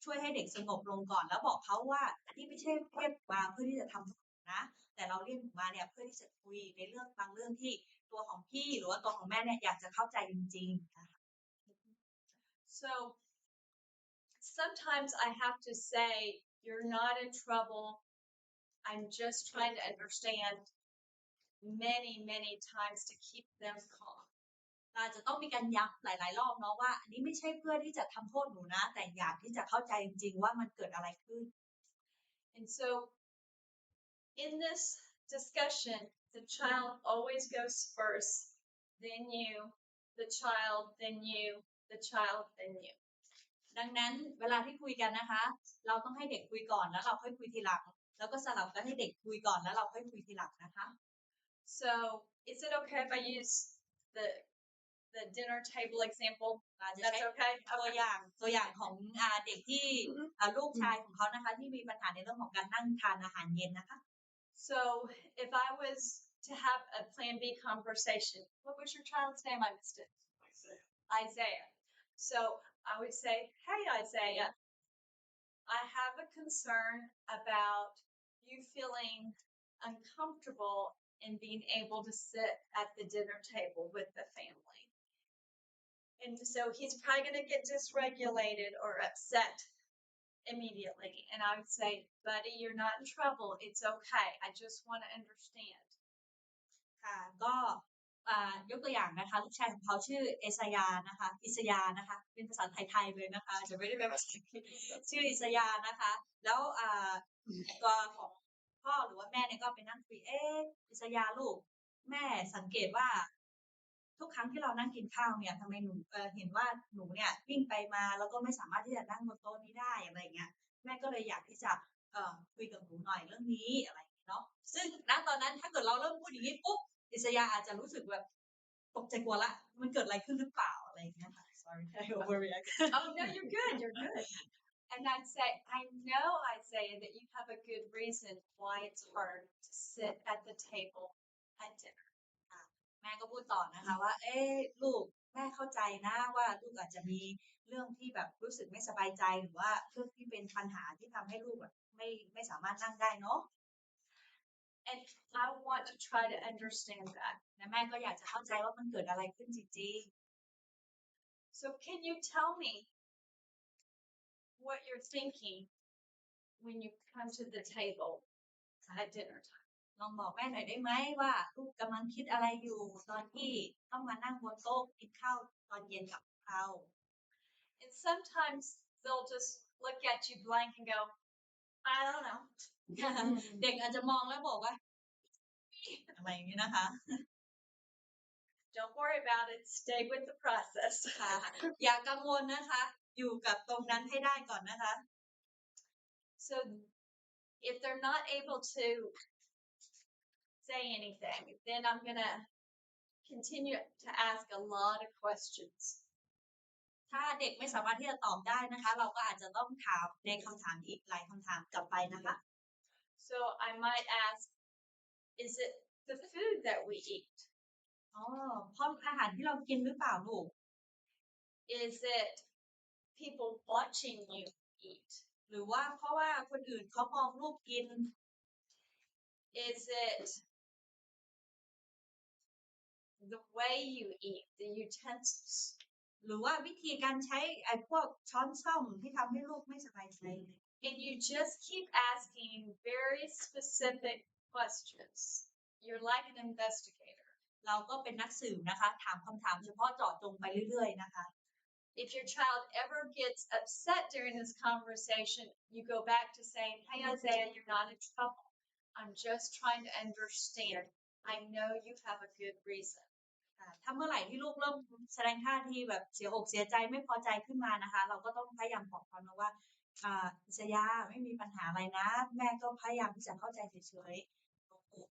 ช่วยให้เด็กสงบลงก่อนแล้วบอกเขาว่าอันนี้ไม่ใช่เรียกมาเพื่อที่จะทำนะแต่เราเรียกมาเนี่ยเพื่อที่จะคุยในเรื่องบางเรื่องที่ตัวของพี่หรือว่าตัวของแม่เนี่ยอยากจะเข้าใจจริงๆนะคะ So sometimes I have to say, you're not in trouble. I'm just trying to understand many, many times to keep them calm. เราจะต้องมีการย้ำหลายๆรอบเนาะว่าอันนี้ไม่ใช่เพื่อที่จะทำโทษหนูนะแต่อยากที่จะเข้าใจจริงๆว่ามันเกิดอะไรขึ้น And so in this discussion, the child always goes first, then you, the child, then you, the child, then you. ดังนั้นเวลาที่คุยกันนะคะเราต้องให้เด็กคุยก่อนแล้วเราค่อยคุยทีหลังแล้วก็สลับกันให้เด็กคุยก่อนแล้วเราค่อยคุยทีหลังนะคะ So is it okay if I use the dinner table example? อาจจะ That's ใช้ okay? ตัวอย่างของเด็กที่ลูกชายของเขานะคะที่มีปัญหาในเรื่องของการนั่งทานอาหารเย็นนะคะ So if I was to have a Plan B conversation, what was your child's name? I missed it. Isaiah. So I would say, hey, Isaiah, I have a concern about you feeling uncomfortable in being able to sit at the dinner table with the family. And so he's probably going to get dysregulated or upset immediately. And I would say, buddy, you're not in trouble. It's okay. I just want to understand. ค่ะก็ยกตัวอย่างนะคะลูกชายของเขาชื่ออิสยานะคะเป็นภาษาไทยๆเลยนะคะจะไม่ได้เป็นภาษาอังกฤษชื่ออิสยานะคะแล้ว ตัวของพ่อหรือว่าแม่เนี่ยก็ไปนั่งคุยอิสยาลูกแม่สังเกตว่า ทุกครั้งที่เรานั่งกินข้าวเนี่ยทำไมหนูเห็นว่าหนูเนี่ยวิ่งไปมาแล้วก็ไม่สามารถที่จะนั่งบนโต๊ะนี้ได้อะไรอย่างเงี้ยแม่ก็เลยอยากที่จะคุยกับหนูหน่อยเรื่องนี้อะไรอย่างเงี้ยเนาะซึ่งณตอนนั้นถ้าเกิดเราเริ่มพูดอย่างนี้ปุ๊บอิสยาอาจจะรู้สึกแบบตกใจกลัวละมันเกิดอะไรขึ้นหรือเปล่าอะไรอย่างเงี้ยค่ะ sorry I overreact Oh, no, you're good. You're good. And I'd say, I know, Isaiah, that you have a good reason why it's hard to sit at the table at dinner. แม่ก็พูดต่อนะคะว่าลูกแม่เข้าใจนะว่าลูกอาจจะมีเรื่องที่แบบรู้สึกไม่สบายใจหรือว่าเรื่องที่เป็นปัญหาที่ทำให้ลูกแบบไม่สามารถนั่งได้เนาะ And I want to try to understand that. และแม่ก็อยากจะเข้าใจว่ามันเกิดอะไรขึ้นจริง So can you tell me what you're thinking when you come to the table at dinner time? ๆลองบอกแม่หน่อยได้ไหมว่าลูกกำลังคิดอะไรอยู่ตอนที่ต้องมานั่งบนโต๊ะกินข้าวตอนเย็นกับเรา And sometimes they'll just look at you blank and go, I don't know. เด็กอาจจะมองแล้วบอกว่าอะไรอย่างนี้นะคะ Don't worry about it. Stay with the process. ค่ะอย่ากังวลนะคะ อยู่กับตรงนั้นให้ได้ก่อนนะคะ So if they're not able to say anything, then I'm going to continue to ask a lot of questions. ถ้าเด็กไม่สามารถที่จะตอบได้นะคะ เราก็อาจจะต้องถามในคำถามอีกหลายคำถามกลับไปนะคะ So I might ask, is it the food that we eat? อ๋อเพราะอาหารที่เรากินหรือเปล่าลูก Is it people watching you eat? หรือว่าเพราะว่าคนอื่นเขามองลูกกิน Is it the way you eat, the utensils? หรือว่าวิธีการใช้ไอ้พวกช้อนส้อมที่ทำให้ลูกไม่สบายใจ And you just keep asking very specific questions. You're like an investigator. เราก็เป็นนักสืบนะคะ ถามคำถามเฉพาะเจาะจงไปเรื่อยๆนะคะ If your child ever gets upset during this conversation, you go back to saying, hey, Isaiah, you're not in trouble. I'm just trying to understand. I know you have a good reason. ถ้าเมื่อไหร่ที่ลูกเริ่มแสดงท่าทีแบบเสียอกเสียใจไม่พอใจขึ้นมานะคะ เราก็ต้องพยายามบอกเขานะว่าอิสยาไม่มีปัญหาอะไรนะ แม่ก็พยายามที่จะเข้าใจเฉย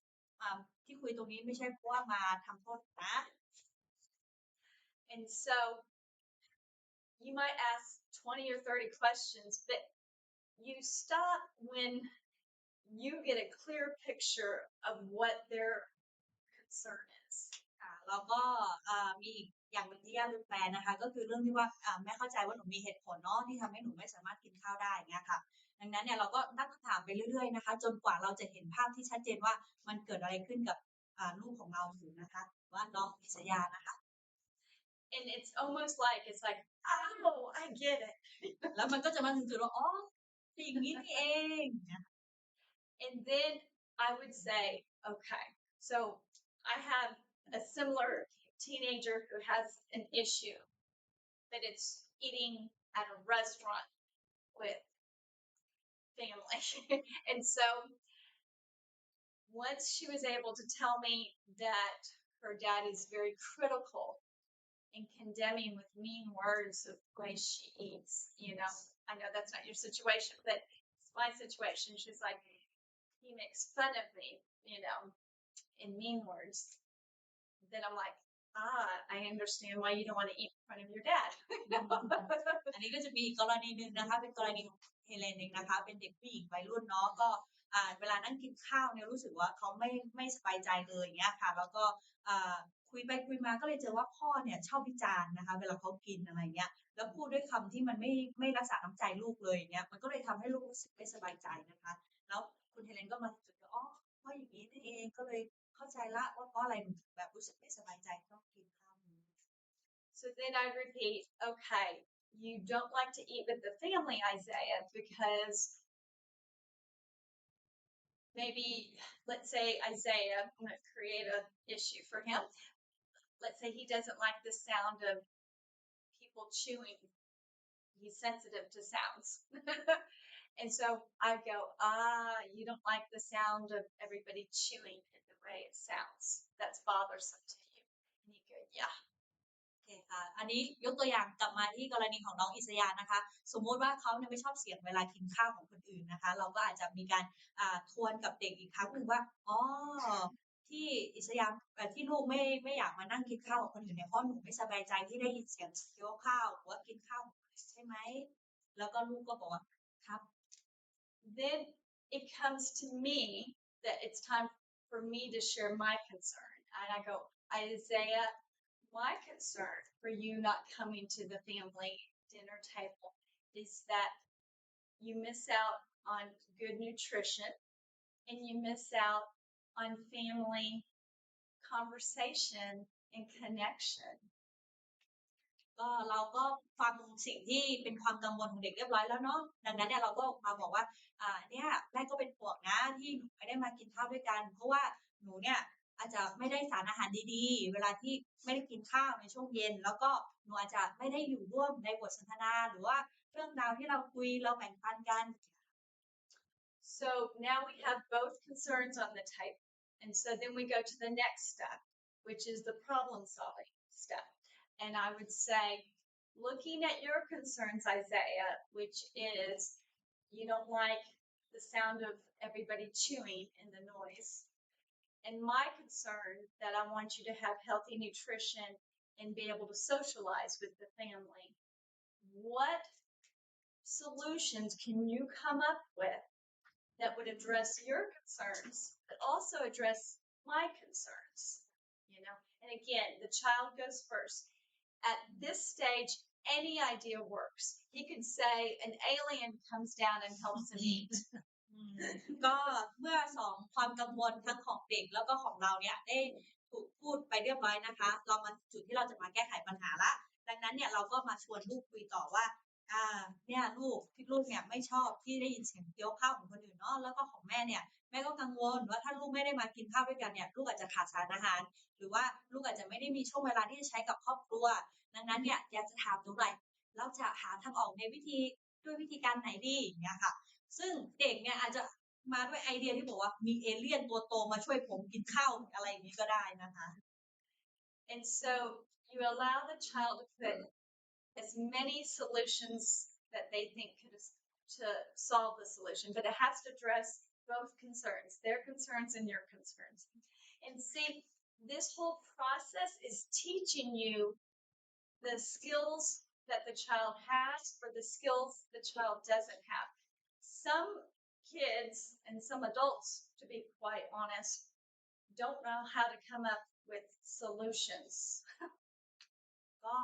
ๆที่คุยตรงนี้ไม่ใช่เพราะว่ามาทำโทษนะ And so you might ask 20 or 30 questions, but you stop when you get a clear picture of what their concern is. แล้วก็มีอีกอย่างหนึ่งที่ย่าลืมแปลนะคะ ก็คือเรื่องที่ว่าแม่เข้าใจว่าหนูมีเหตุผลเนาะที่ทำให้หนูไม่สามารถกินข้าวได้อย่างเงี้ยค่ะ ดังนั้นเนี่ยเราก็ตั้งคำถามไปเรื่อยๆนะคะ จนกว่าเราจะเห็นภาพที่ชัดเจนว่ามันเกิดอะไรขึ้นกับลูกของเราอยู่นะคะว่าน้องอิสยานะคะ And it's almost like, oh, I get it. แล้วมันก็จะมาถึงจุดว่าอ๋อเป็นอย่างนี้นี่เอง And then I would say, okay, so I have a similar teenager who has an issue, but it's eating at a restaurant with family. And so once she was able to tell me that her dad is very critical and condemning with mean words of the way she eats, I know that's not your situation, but it's my situation. She's like, he makes fun of me, in mean words. Then I'm like, I understand why you don't want to eat in front of your dad. อันนี้ก็จะมีกรณีหนึ่งนะคะ เป็นกรณีของเฮเลนเองนะคะ เป็นเด็กผู้หญิงวัยรุ่นเนาะก็เวลานั่งกินข้าวเนี่ยรู้สึกว่าเขาไม่สบายใจเลยอย่างเงี้ยค่ะ แล้วก็คุยไปคุยมาก็เลยเจอว่าพ่อเนี่ยชอบวิจารณ์นะคะ เวลาเขากินอะไรเงี้ย แล้วพูดด้วยคำที่มันไม่รักษาน้ำใจลูกเลยอย่างเงี้ย มันก็เลยทำให้ลูกรู้สึกไม่สบายใจนะคะ แล้วคุณเฮเลนก็มาจุดอ๋อเพราะอย่างนี้นี่เองก็เลยเข้าใจละว่าเพราะอะไรถึงแบบรู้สึกไม่สบายใจต้องกินข้าวมื้อ So then I repeat, okay, you don't like to eat with the family, Isaiah, because maybe, let's say Isaiah, I'm going to create an issue for him. Let's say he doesn't like the sound of people chewing. He's sensitive to sounds. And so I go, you don't like the sound of everybody chewing in the way it sounds. That's bothersome to you. And you go, yeah. โอเคค่ะ อันนี้ยกตัวอย่างกลับมาที่กรณีของน้องอิสยานะคะ สมมุติว่าเขาเนี่ยไม่ชอบเสียงเวลากินข้าวของคนอื่นนะคะ เราก็อาจจะมีการทวนกับเด็กอีกครั้งหนึ่งว่า อ๋อ ที่อิสยาที่ลูกไม่อยากมานั่งกินข้าวกับคนอื่นเนี่ยเพราะหนูไม่สบายใจที่ได้ยินเสียงเคี้ยวข้าวหรือว่ากินข้าวใช่ไหม แล้วก็ลูกก็บอกว่าครับ Then it comes to me that it's time for me to share my concern. And I go, Isaiah, my concern for you not coming to the family dinner table is that you miss out on good nutrition and you miss out on family conversation and connection. ก็เราก็ฟังสิ่งที่เป็นความกังวลของเด็กเรียบร้อยแล้วเนาะ ดังนั้นเนี่ยเราก็มาบอกว่าเนี่ยแม่ก็เป็นห่วงนะที่หนูไม่ได้มากินข้าวด้วยกัน เพราะว่าหนูเนี่ยอาจจะไม่ได้สารอาหารดีๆ เวลาที่ไม่ได้กินข้าวในช่วงเย็น แล้วก็หนูอาจจะไม่ได้อยู่ร่วมในบทสนทนาหรือว่าเรื่องราวที่เราคุยเราแบ่งปันกัน So now we have both concerns on the table. And so then we go to the next step, which is the problem solving step. And I would say, looking at your concerns, Isaiah, which is you don't like the sound of everybody chewing and the noise. And my concern that I want you to have healthy nutrition and be able to socialize with the family. What solutions can you come up with that would address your concerns, but also address my concerns? You know, and again, the child goes first. At this stage, any idea works. He could say an alien comes down and helps him eat. ก็เมื่อสองความกังวลทั้งของเด็กแล้วก็ของเราเนี่ยได้ถูกพูดไปเรียบร้อยนะคะ เรามาจุดที่เราจะมาแก้ไขปัญหาละ ดังนั้นเนี่ยเราก็มาชวนลูกคุยต่อว่าเนี่ยลูกเนี่ยไม่ชอบที่ได้ยินเสียงเคี้ยวข้าวของคนอื่นเนาะ แล้วก็ของแม่เนี่ยแม่ก็กังวลว่าถ้าลูกไม่ได้มากินข้าวด้วยกันเนี่ยลูกอาจจะขาดสารอาหาร หรือว่าลูกอาจจะไม่ได้มีช่วงเวลาที่จะใช้กับครอบครัว ดังนั้นเนี่ยอยากจะถามหนูหน่อยเราจะหาทางออกในด้วยวิธีการไหนดีอย่างเงี้ยค่ะ ซึ่งเด็กเนี่ยอาจจะมาด้วยไอเดียที่บอกว่ามีเอเลี่ยนตัวโตมาช่วยผมกินข้าวอะไรอย่างนี้ก็ได้นะคะ And so you allow the child to put as many solutions that they think to solve the solution, but it has to address both concerns, their concerns and your concerns. And see, this whole process is teaching you the skills that the child has or the skills the child doesn't have. Some kids and some adults, to be quite honest, don't know how to come up with solutions. ก็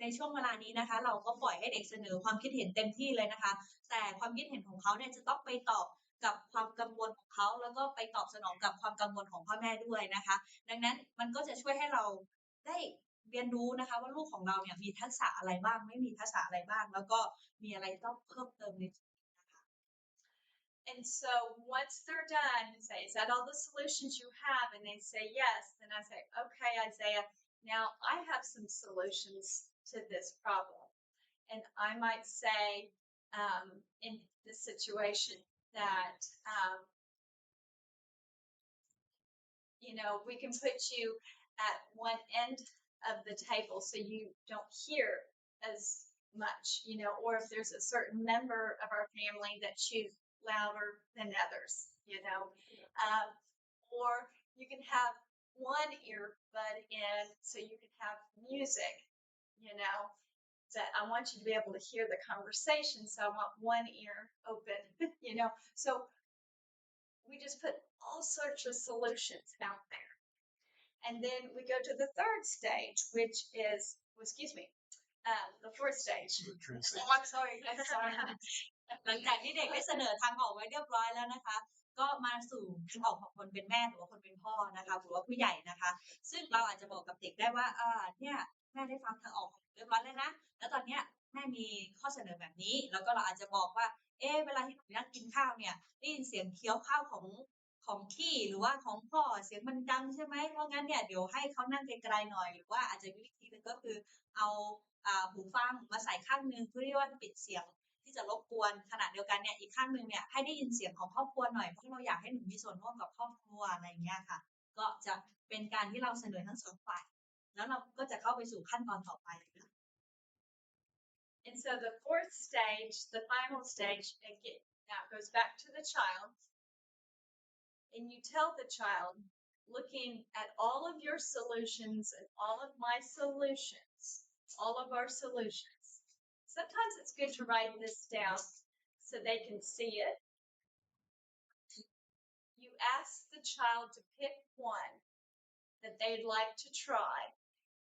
ในช่วงเวลานี้นะคะ เราก็ปล่อยให้เด็กเสนอความคิดเห็นเต็มที่เลยนะคะ แต่ความคิดเห็นของเขาเนี่ยจะต้องไปตอบกับความกังวลของเขาแล้วก็ไปตอบสนองกับความกังวลของพ่อแม่ด้วยนะคะ ดังนั้นมันก็จะช่วยให้เราได้เรียนรู้นะคะว่าลูกของเราเนี่ยมีทักษะอะไรบ้างไม่มีทักษะอะไรบ้าง แล้วก็มีอะไรต้องเพิ่มเติมในชีวิตนะคะ And so once they're done, you say, is that all the solutions you have? And they say yes. Then I say, okay, Isaiah, now I have some solutions to this problem. And I might say in this situation that, you know, we can put you at one end of the table so you don't hear as much, you know, or if there's a certain member of our family that chews louder than others, you know, or you can have one earbud in so you can have music, you know, that I want you to be able to hear the conversation, so I want one ear open, you know, so we just put all sorts of solutions out there. And then we go to the third stage, which is, the fourth stage. Oh, I'm sorry. หลังจากที่เด็กได้เสนอทางออกไว้เรียบร้อยแล้วนะคะ ก็มาสู่ทางออกของคนเป็นแม่หรือว่าคนเป็นพ่อนะคะหรือว่าผู้ใหญ่นะคะ ซึ่งเราอาจจะบอกกับเด็กได้ว่าเนี่ยแม่ได้ฟังทางออกของเรียบร้อยแล้วนะ แล้วตอนเนี้ยแม่มีข้อเสนอแบบนี้ แล้วก็เราอาจจะบอกว่าเวลาที่หนูนั่งกินข้าวเนี่ยได้ยินเสียงเคี้ยวข้าวของพี่หรือว่าของพ่อเสียงมันดังใช่ไหมเพราะงั้นเนี่ยเดี๋ยวให้เขานั่งไกลๆหน่อยหรือว่าอาจจะวิธีนึงก็คือเอาหูฟังมาใส่ข้างนึงเพื่อที่ว่าปิดเสียง ที่จะรบกวนขณะเดียวกันเนี่ยอีกข้างหนึ่งเนี่ยให้ได้ยินเสียงของครอบครัวหน่อยเพราะเราอยากให้หนูมีส่วนร่วมกับครอบครัวอะไรอย่างเงี้ยค่ะก็จะเป็นการที่เราเสนอทั้งสองฝ่ายแล้วเราก็จะเข้าไปสู่ขั้นตอนต่อไปค่ะ And so the fourth stage, the final stage, again, now it goes back to the child. And you tell the child, looking at all of your solutions and all of my solutions, all of our solutions. Sometimes it's good to write this down so they can see it. You ask the child to pick one that they'd like to try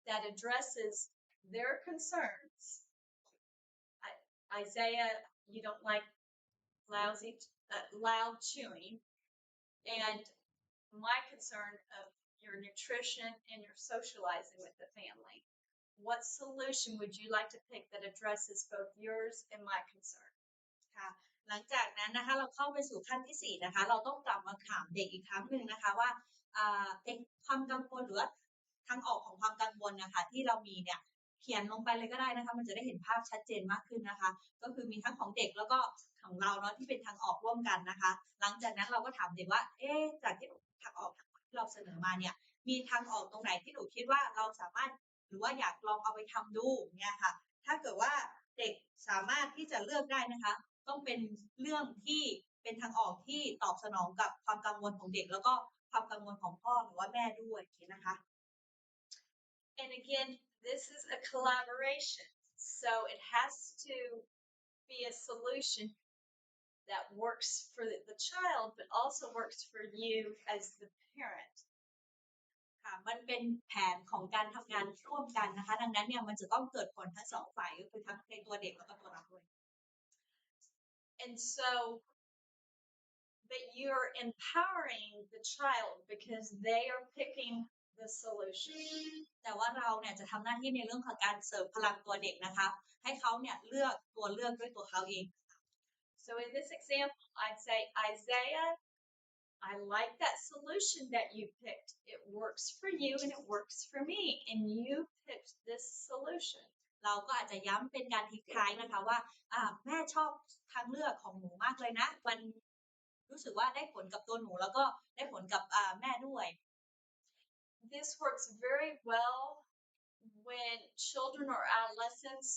that addresses their concerns. Isaiah, you don't like loud chewing, and my concern of your nutrition and your socializing with the family. What solution would you like to pick that addresses both yours and my concern? ค่ะหลังจากนั้นนะคะเราเข้าไปสู่ขั้นที่4นะคะเราต้องกลับมาถามเด็กอีกครั้งหนึ่งนะคะว่าเป็นความกังวลหรือว่าทางออกของความกังวลนะคะที่เรามีเนี่ยเขียนลงไปเลยก็ได้นะคะมันจะได้เห็นภาพชัดเจนมากขึ้นนะคะก็คือมีทั้งของเด็กแล้วก็ของเราเนาะที่เป็นทางออกร่วมกันนะคะหลังจากนั้นเราก็ถามเด็กว่าจากที่ทางออกที่เราเสนอมาเนี่ยมีทางออกตรงไหนที่หนูคิดว่าเราสามารถหรือว่าอยากลองเอาไปทำดูเนี่ยค่ะถ้าเกิดว่าเด็กสามารถที่จะเลือกได้นะคะต้องเป็นเรื่องที่เป็นทางออกที่ตอบสนองกับความกังวลของเด็กแล้วก็ความกังวลของพ่อหรือว่าแม่ด้วยนะคะ And again, this is a collaboration, so it has to be a solution that works for the child, but also works for you as the parent. ค่ะมันเป็นแผนของการทำงานร่วมกันนะคะดังนั้นเนี่ยมันจะต้องเกิดผลทั้งสองฝ่ายก็คือทั้งในตัวเด็กแล้วก็ตัวเราด้วย And so, but you're empowering the child because they are picking the solution. แต่ว่าเราเนี่ยจะทำหน้าที่ในเรื่องของการเสริมพลังตัวเด็กนะคะให้เขาเนี่ยเลือกด้วยตัวเขาเอง So in this example, I'd say, Isaiah, I like that solution that you picked. It works for you and it works for me, and you picked this solution. เราก็อาจจะย้ำเป็นการทิ้งท้ายนะคะว่าแม่ชอบทางเลือกของหนูมากเลยนะมันรู้สึกว่าได้ผลกับตัวหนูแล้วก็ได้ผลกับแม่ด้วย This works very well when children or adolescents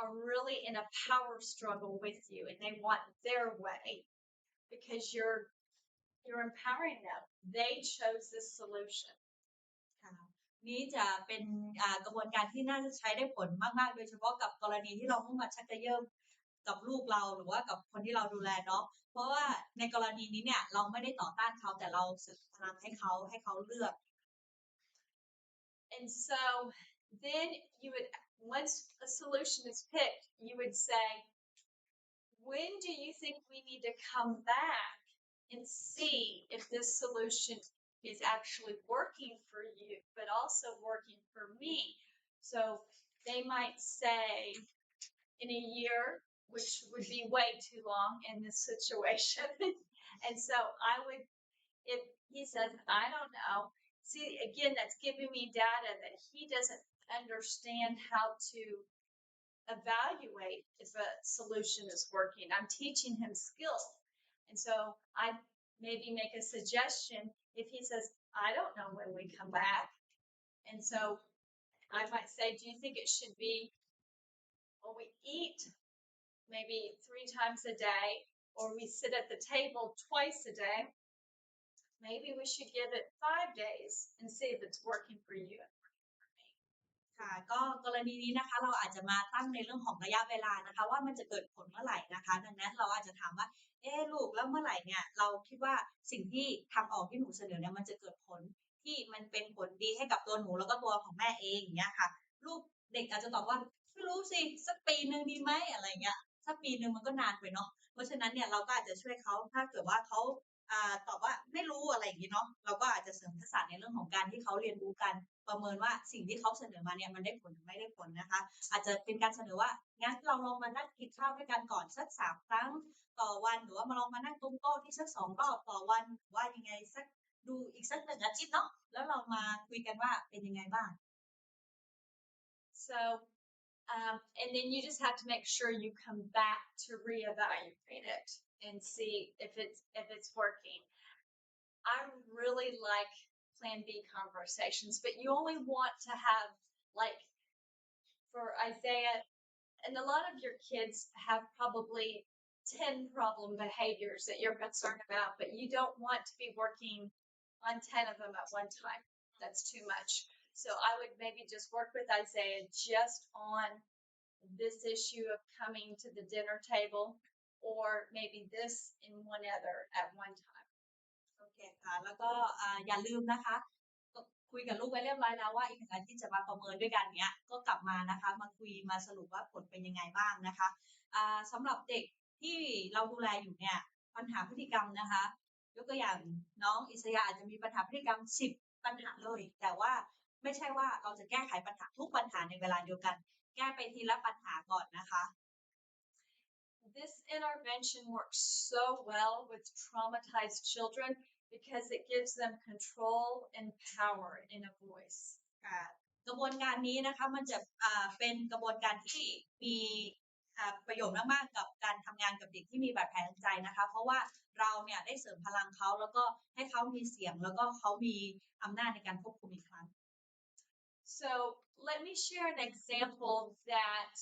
are really in a power struggle with you and they want their way because you're empowering them. They chose this solution. นี้จะเป็นกระบวนการที่น่าจะใช้ได้ผลมากๆโดยเฉพาะกับกรณีที่เรามุ่งมาชักกระเยิมกับลูกเราหรือว่ากับคนที่เราดูแลเนาะเพราะว่าในกรณีนี้เนี่ยเราไม่ได้ต่อต้านเขาแต่เราสื่อพลังให้เขาเลือก And so then you would, once a solution is picked, you would say, when do you think we need to come back and see if this solution is actually working for you, but also working for me? So they might say in a year, which would be way too long in this situation. And so I would, if he says, I don't know, see, again, that's giving me data that he doesn't understand how to evaluate if a solution is working. I'm teaching him skills. And so I maybe make a suggestion if he says, I don't know when we come back. And so I might say, do you think it should be, well, we eat maybe 3 times a day, or we sit at the table twice a day? Maybe we should give it 5 days and see if it's working for you and working for me. ค่ะก็กรณีนี้นะคะเราอาจจะมาตั้งในเรื่องของระยะเวลานะคะว่ามันจะเกิดผลเมื่อไหร่นะคะดังนั้นเราอาจจะถามว่าลูกแล้วเมื่อไหร่เนี่ยเราคิดว่าสิ่งที่ทางออกที่หนูเสนอเนี่ยมันจะเกิดผลที่มันเป็นผลดีให้กับตัวหนูแล้วก็ตัวของแม่เองอย่างเงี้ยค่ะลูกเด็กอาจจะตอบว่าไม่รู้สิสักปีนึงดีไหมอะไรเงี้ยสักปีนึงมันก็นานไปเนาะเพราะฉะนั้นเนี่ยเราก็อาจจะช่วยเขาถ้าเกิดว่าเขาตอบว่าไม่รู้อะไรอย่างนี้เนาะเราก็อาจจะเสริมทักษะในเรื่องของการที่เขาเรียนรู้กันประเมินว่าสิ่งที่เขาเสนอมาเนี่ยมันได้ผลหรือไม่ได้ผลนะคะอาจจะเป็นการเสนอว่างั้นเราลองมานั่งกินข้าวด้วยกันก่อนสัก3 ครั้งต่อวันหรือว่ามาลองมานั่งตุ้มโต๊ะที่สัก2 รอบต่อวันว่ายังไงสักดูอีกสัก1 อาทิตย์เนาะแล้วเรามาคุยกันว่าเป็นยังไงบ้าง So And then you just have to make sure you come back to reevaluate it and see if it's working. I really like Plan B conversations, but you only want to have, like, for Isaiah, and a lot of your kids have probably 10 problem behaviors that you're concerned about, but you don't want to be working on 10 of them at one time. That's too much. So I would maybe just work with Isaiah just on this issue of coming to the dinner table, or maybe this and one other at one time. โอเคค่ะ แล้วก็อย่าลืมนะคะก็คุยกับลูกไว้เรียบร้อยแล้วว่าอีก1 อาทิตย์จะมาประเมินด้วยกันเนี้ยก็กลับมานะคะมาคุยมาสรุปว่าผลเป็นยังไงบ้างนะคะสำหรับเด็กที่เราดูแลอยู่เนี่ยปัญหาพฤติกรรมนะคะยกตัวอย่างน้องอิสยาอาจจะมีปัญหาพฤติกรรม10 ปัญหาเลยแต่ว่าไม่ใช่ว่าเราจะแก้ไขปัญหาทุกปัญหาในเวลาเดียวกันแก้ไปทีละปัญหาก่อนนะคะ This intervention works so well with traumatized children because it gives them control and power in a voice. กระบวนการนี้นะคะมันจะเป็นกระบวนการที่มีประโยชน์มากๆกับการทำงานกับเด็กที่มีบาดแผลทางใจนะคะเพราะว่าเราเนี่ยได้เสริมพลังเขาแล้วก็ให้เขามีเสียงแล้วก็เขามีอำนาจในการควบคุมอีกครั้ง So let me share an example that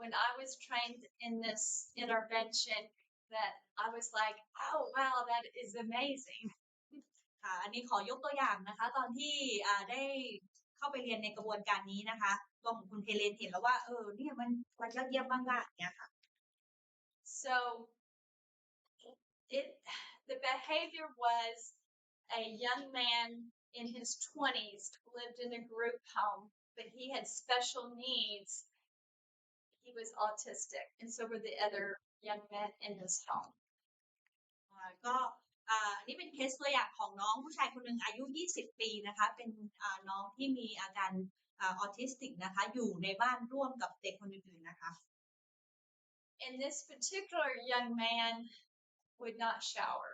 when I was trained in this intervention that I was like, oh wow, that is amazing. ค่ะอันนี้ขอยกตัวอย่างนะคะตอนที่ได้เข้าไปเรียนในกระบวนการนี้นะคะตัวของคุณเฮเลนเห็นแล้วว่าเนี่ยมันยอดเยี่ยมมากๆเนี่ยค่ะ So the behavior was a young man in his 20s lived in a group home, but he had special needs. He was autistic, and so were the other young men in his home. ก็นี่เป็นเคสตัวอย่างของน้องผู้ชายคนหนึ่งอายุ20 ปีนะคะเป็นน้องที่มีอาการออทิสติกนะคะอยู่ในบ้านร่วมกับเด็กคนอื่นๆนะคะ And this particular young man would not shower.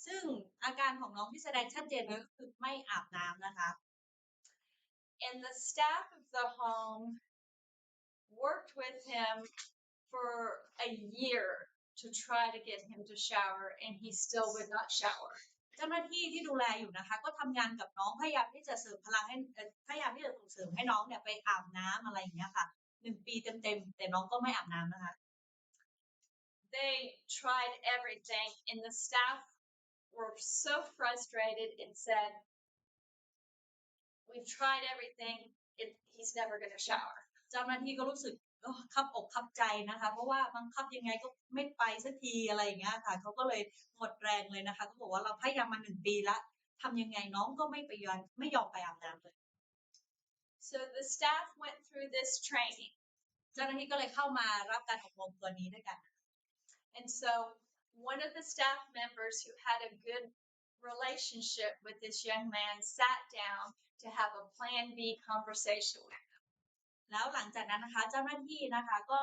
ซึ่งอาการของน้องที่แสดงชัดเจนเลยก็คือไม่อาบน้ำนะคะ And the staff of the home worked with him for a year to try to get him to shower, and he still would not shower. เจ้าหน้าที่ที่ดูแลอยู่นะคะก็ทำงานกับน้องพยายามที่จะเสริมพลังให้พยายามที่จะส่งเสริมให้น้องเนี่ยไปอาบน้ำอะไรอย่างเงี้ยค่ะ1 ปีเต็มๆแต่น้องก็ไม่อาบน้ำนะคะ They tried everything, and the staff were so frustrated and said, we've tried everything, he's never going to shower. เจ้าหน้าที่ก็รู้สึกคับอกคับใจนะคะเพราะว่าบังคับยังไงก็ไม่ไปสักทีอะไรอย่างเงี้ยค่ะเขาก็เลยหมดแรงเลยนะคะก็บอกว่าเราพยายามมา1 ปีแล้วทำยังไงน้องก็ไม่ยอมไปอาบน้ำเลย So the staff went through this training. เจ้าหน้าที่ก็เลยเข้ามารับการอบรมตัวนี้ด้วยกัน And so one of the staff members who had a good relationship with this young man sat down to have a Plan B conversation with him. แล้วหลังจากนั้นนะคะเจ้าหน้าที่นะคะก็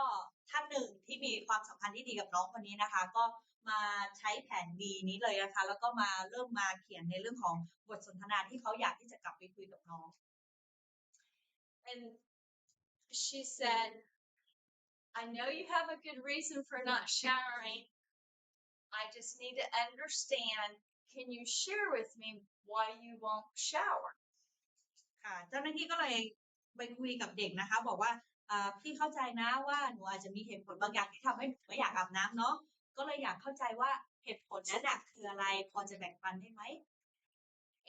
ท่านหนึ่งที่มีความสัมพันธ์ที่ดีกับน้องคนนี้นะคะก็มาใช้แผน B นี้เลยนะคะแล้วก็มาเริ่มมาเขียนในเรื่องของบทสนทนาที่เขาอยากที่จะกลับไปคุยกับน้อง And she said, I know you have a good reason for not showering. I just need to understand. Can you share with me why you won't shower? ค่ะเจ้าหน้าที่ก็เลยไปคุยกับเด็กนะคะบอกว่าพี่เข้าใจนะว่าหนูอาจจะมีเหตุผลบางอย่างที่ทำให้หนูไม่อยากอาบน้ำเนาะก็เลยอยากเข้าใจว่าเหตุผลนั้นคืออะไรพอจะแบ่งปันได้ไหม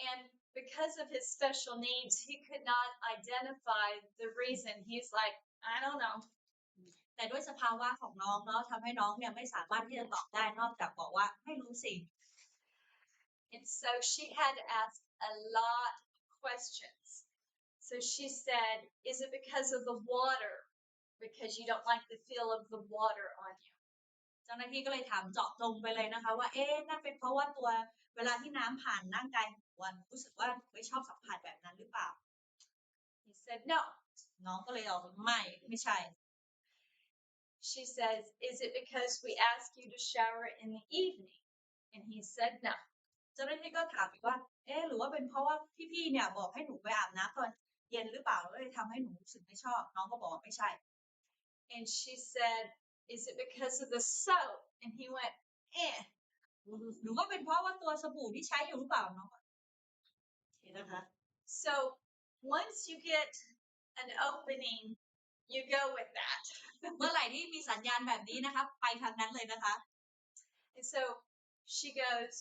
And because of his special needs, he could not identify the reason. He's like, I don't know. แต่ด้วยสภาวะของน้องเนาะทำให้น้องเนี่ยไม่สามารถที่จะตอบได้นอกจากบอกว่าไม่รู้สิ And so she had to ask a lot of questions. So she said, is it because of the water? Because you don't like the feel of the water on you. เจ้าหน้าที่ก็เลยถามเจาะจงไปเลยนะคะว่านั่นเป็นเพราะว่าตัวเวลาที่น้ำผ่านร่างกายของวันรู้สึกว่าไม่ชอบสัมผัสแบบนั้นหรือเปล่า He said, no. น้องก็เลยตอบไม่ใช่ She says, is it because we ask you to shower in the evening? And he said, no. เจ้าหน้าที่ก็ถามอีกว่าหรือว่าเป็นเพราะว่าพี่ๆเนี่ยบอกให้หนูไปอาบน้ำตอนเย็นหรือเปล่าเลยทำให้หนูรู้สึกไม่ชอบน้องก็บอกว่าไม่ใช่ And she said, is it because of the soap? And he went, eh. หรือว่าเป็นเพราะว่าตัวสบู่ที่ใช้อยู่หรือเปล่าน้องเห็นนะคะ So once you get an opening, you go with that. เมื่อไหร่ที่มีสัญญาณแบบนี้นะคะไปทางนั้นเลยนะคะ And so she goes,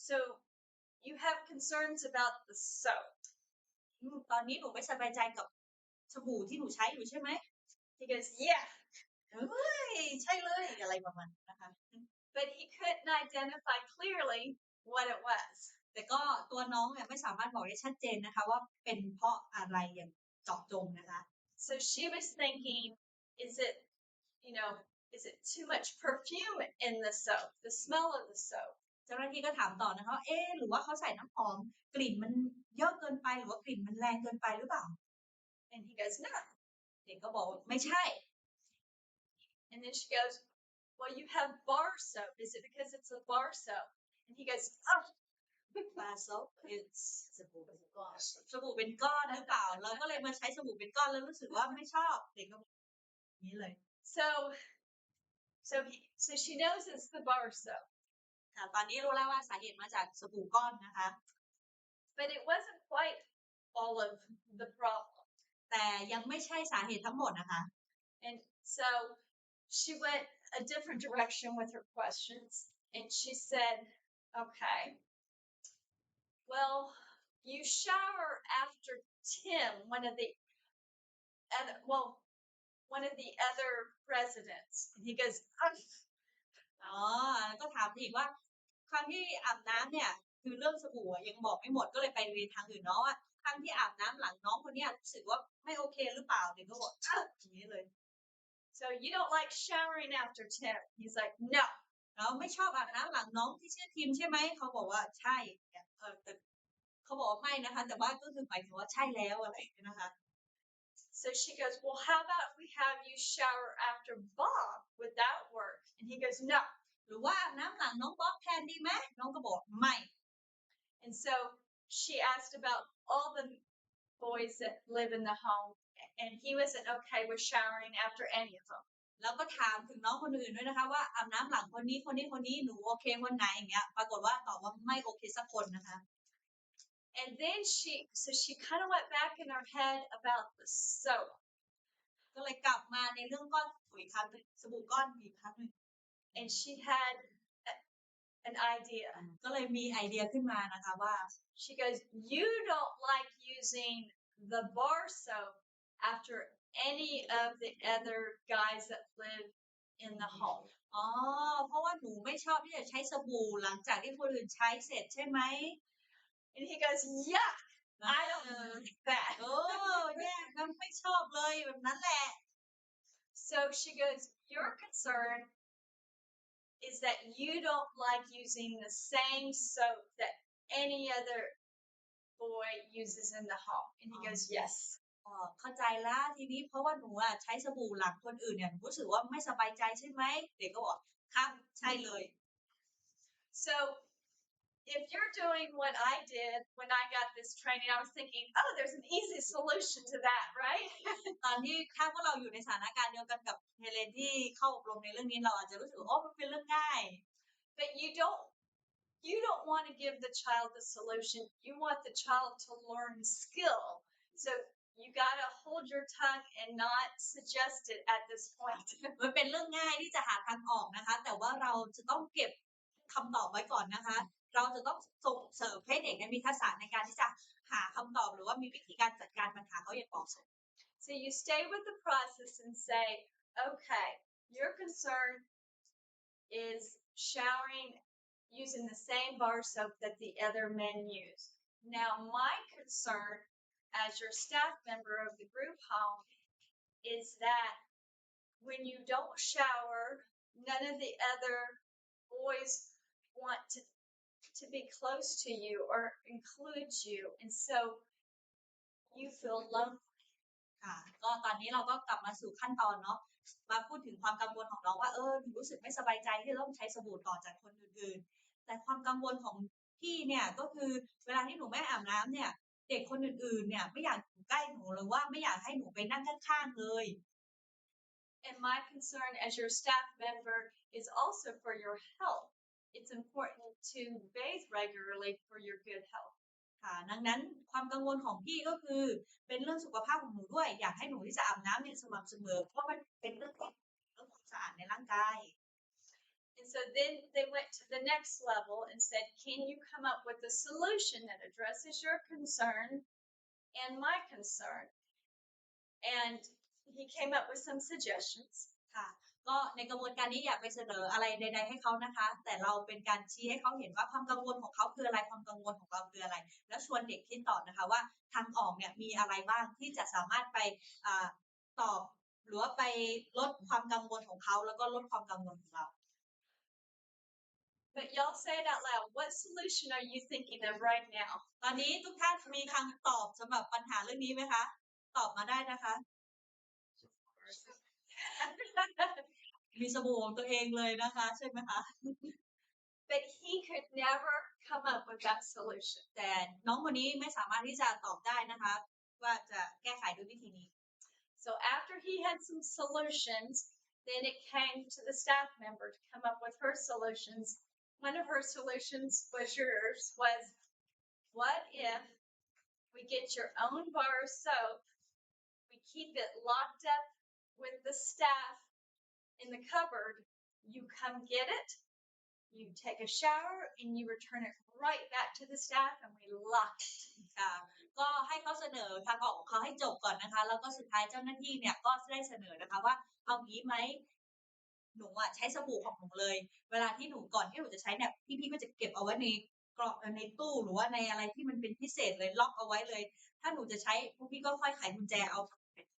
so you have concerns about the soap. ตอนนี้หนูไม่สบายใจกับสบู่ที่หนูใช้อยู่ใช่ไหม He goes, yeah. เฮ้ยใช่เลยอะไรประมาณนั้นนะคะ But he couldn't identify clearly what it was. แต่ก็ตัวน้องเนี่ยไม่สามารถบอกได้ชัดเจนนะคะว่าเป็นเพราะอะไรอย่างเจาะจงนะคะ So she was thinking, is it, is it too much perfume in the soap, the smell of the soap? เจ้าหน้าที่ก็ถามต่อนะคะว่าหรือว่าเขาใส่น้ำหอมกลิ่นมันเยอะเกินไปหรือว่ากลิ่นมันแรงเกินไปหรือเปล่า And he goes, no. เด็กก็บอกว่าไม่ใช่ And then she goes, well, you have bar soap. Is it because it's a bar soap? And he goes, oh. bar soap it's สบู่เป็นก้อน สบู่เป็นก้อนหรือเปล่าเราก็เลยมาใช้สบู่เป็นก้อนแล้วรู้สึกว่าไม่ชอบเด็กก็บอกนี้เลย So she knows it's the bar soap. ค่ะตอนนี้รู้แล้วว่าสาเหตุมาจากสบู่ก้อนนะคะ But it wasn't quite all of the problem. แต่ยังไม่ใช่สาเหตุทั้งหมดนะคะ And so she went a different direction with her questions. And she said, okay, well, you shower after Tim, one of the other residents. And he goes, อ๋อก็ถามอีกว่าครั้งที่อาบน้ำเนี่ยคือเรื่องสบู่ยังบอกไม่หมดก็เลยไปเรียนทางอื่นเนาะว่าครั้งที่อาบน้ำหลังน้องคนนี้รู้สึกว่าไม่โอเคหรือเปล่าเด็กก็บอกอย่างนี้เลย so you don't like showering after Tim? He's like, no. เราไม่ชอบอาบน้ำหลังน้องที่ชื่อทีมใช่ไหมเขาบอกว่าใช่แต่เขาบอกว่าไม่นะคะแต่ว่าก็คือหมายถึงว่าใช่แล้วอะไรนะคะ So she goes, well, how about we have you shower after Bob? Would that work? And he goes, no. หรือว่าอาบน้ำหลังน้องบ๊อบแทนดีไหมน้องก็บอกไม่ And so she asked about all the boys that live in the home, and he wasn't okay with showering after any of them. แล้วก็ถามถึงน้องคนอื่นด้วยนะคะว่าอาบน้ำหลังคนนี้หนูโอเคคนไหนอย่างเงี้ยปรากฏว่าตอบว่าไม่โอเคสักคนนะคะ And then she kind of went back in her head about the soap. ก็เลยกลับมาในเรื่องก้อนสบู่อีกครั้งหนึ่งสบู่ก้อนอีกครั้งหนึ่ง And she had an idea. ก็เลยมีไอเดียขึ้นมานะคะว่า She goes, you don't like using the bar soap after any of the other guys that live in the home. อ๋อเพราะว่าหนูไม่ชอบที่จะใช้สบู่หลังจากที่คนอื่นใช้เสร็จใช่ไหม And he goes, yuck, I don't like that. โอ้แย่มันไม่ชอบเลยแบบนั้นแหละ So she goes, your concern is that you don't like using the same soap that any other boy uses in the home. And he goes, yes. อ๋อเข้าใจแล้วทีนี้เพราะว่าหนูใช้สบู่หลังคนอื่นเนี่ยรู้สึกว่าไม่สบายใจใช่ไหมเด็กก็บอกครับใช่เลย So if you're doing what I did when I got this training, I was thinking, oh, there's an easy solution to that, right? ตอนที่ถ้าพวกเราอยู่ในสถานการณ์เดียวกันกับเฮเลนที่เข้าอบรมในเรื่องนี้เราอาจจะรู้สึกว่ามันเป็นเรื่องง่าย But you don't want to give the child the solution. You want the child to learn skill. So you got to hold your tongue and not suggest it at this point. มันเป็นเรื่องง่ายที่จะหาทางออกนะคะ แต่ว่าเราจะต้องเก็บคำตอบไว้ก่อนนะคะ เราจะต้องส่งเสริมให้เด็กมีทักษะในการที่จะหาคำตอบหรือว่ามีวิธีการจัดการปัญหาเขาอย่างเหมาะสม So you stay with the process and say, okay, your concern is showering using the same bar soap that the other men use. Now, my concern as your staff member of the group home is that when you don't shower, none of the other boys want to be close to you or include you. And so you feel lonely. ค่ะก็ตอนนี้เราก็กลับมาสู่ขั้นตอนเนาะมาพูดถึงความกังวลของน้องว่าหนูรู้สึกไม่สบายใจที่ต้องใช้สบู่ต่อจากคนอื่นๆแต่ความกังวลของพี่เนี่ยก็คือเวลาที่หนูไม่อาบน้ำเนี่ยเด็กคนอื่นๆเนี่ยไม่อยากอยู่ใกล้หนูหรือว่าไม่อยากให้หนูไปนั่งข้างๆเลย And my concern as your staff member is also for your health. It's important to bathe regularly for your good health. ค่ะดังนั้นความกังวลของพี่ก็คือเป็นเรื่องสุขภาพของหนูด้วย อยากให้หนูที่จะอาบน้ำอย่างสม่ำเสมอเพราะมันเป็นเรื่องของความสะอาดในร่างกาย And so then they went to the next level and said, can you come up with a solution that addresses your concern and my concern? And he came up with some suggestions. ค่ะก็ในกระบวนการนี้อยากไปเสนออะไรใดๆให้เขานะคะ แต่เราเป็นการชี้ให้เขาเห็นว่าความกังวลของเขาคืออะไรความกังวลของเราคืออะไร แล้วชวนเด็กคิดต่อนะคะว่าทางออกเนี่ยมีอะไรบ้างที่จะสามารถไปตอบหรือว่าไปลดความกังวลของเขาแล้วก็ลดความกังวลของเรา But y'all say it out loud. What solution are you thinking of right now? ตอนนี้ทุกท่านมีคำตอบสำหรับปัญหาเรื่องนี้ไหมคะ ตอบมาได้นะคะ มีสบู่ของตัวเองเลยนะคะใช่ไหมคะ But he could never come up with that solution. แต่น้องคนนี้ไม่สามารถที่จะตอบได้นะคะว่าจะแก้ไขด้วยวิธีนี้ So after he had some solutions, then it came to the staff member to come up with her solutions. One of her solutions was yours, was what if we get your own bar of soap, we keep it locked up with the staff in the cupboard, you come get it, you take a shower, and you return it right back to the staff, and we lock it. ค่ะก็ให้เขาเสนอทางออกของเขาให้จบก่อนนะคะแล้วก็สุดท้ายเจ้าหน้าที่เนี่ยก็ได้เสนอนะคะว่าเอางี้ไหมหนูใช้สบู่ของหนูเลยเวลาที่หนูก่อนที่หนูจะใช้เนี่ยพี่ๆก็จะเก็บเอาไว้ในกล่องในตู้หรือว่าในอะไรที่มันเป็นพิเศษเลยล็อกเอาไว้เลยถ้าหนูจะใช้พวกพี่ก็ค่อยไขกุญแจเอา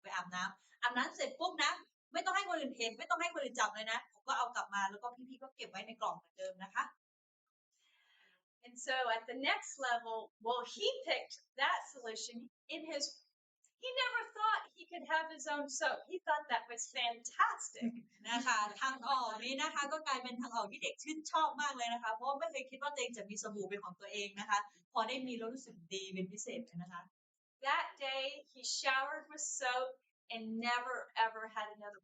ไปอาบน้ำเสร็จปุ๊บนะไม่ต้องให้คนอื่นเห็นไม่ต้องให้คนอื่นจับเลยนะผมก็เอากลับมาแล้วก็พี่ๆก็เก็บไว้ในกล่องเหมือนเดิมนะคะ And so at the next level, well, he picked that solution in his, he never thought he could have his own soap. He thought that was fantastic. นะคะทางออกนี้นะคะก็กลายเป็นทางออกที่เด็กชื่นชอบมากเลยนะคะเพราะไม่เคยคิดว่าตัวเองจะมีสบู่เป็นของตัวเองนะคะพอได้มีแล้วรู้สึกดีเป็นพิเศษเลยนะคะ That day he showered with soap and never ever had another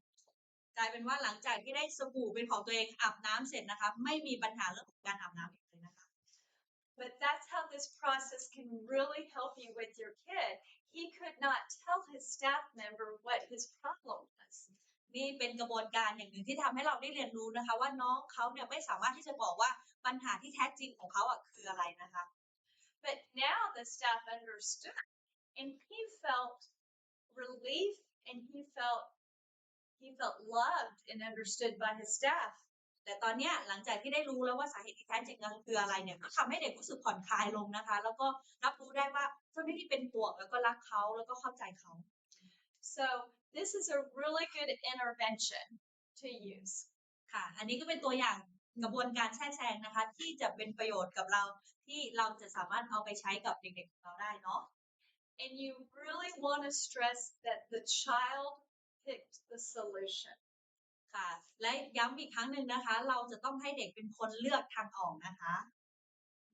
กลายเป็นว่าหลังจากที่ได้สบู่เป็นของตัวเองอาบน้ำเสร็จนะคะไม่มีปัญหาเรื่องของการอาบน้ำอีกเลยนะคะ But that's how this process can really help you with your kid. He could not tell his staff member what his problem was. นี่เป็นกระบวนการอย่างหนึ่งที่ทำให้เราได้เรียนรู้นะคะว่าน้องเขาเนี่ยไม่สามารถที่จะบอกว่าปัญหาที่แท้จริงของเขาคืออะไรนะคะ But now the staff understood and he felt relief and he felt loved and understood by his staff. แต่ตอนนี้หลังจากที่ได้รู้แล้วว่าสาเหตุที่แท้จริงคืออะไรเนี่ยก็ทำให้เด็กรู้สึกผ่อนคลายลงนะคะแล้วก็รับรู้ได้ว่าเจ้าหน้าที่เป็นห่วงแล้วก็รักเขาแล้วก็เข้าใจเขา So this is a really good intervention to use. ค่ะอันนี้ก็เป็นตัวอย่างกระบวนการแทรกแซงนะคะที่จะเป็นประโยชน์กับเราที่เราจะสามารถเอาไปใช้กับเด็กๆของเราได้เนาะ And you really want to stress that the child picked the solution. ค่ะและย้ำอีกครั้งหนึ่งนะคะเราจะต้องให้เด็กเป็นคนเลือกทางออกนะคะ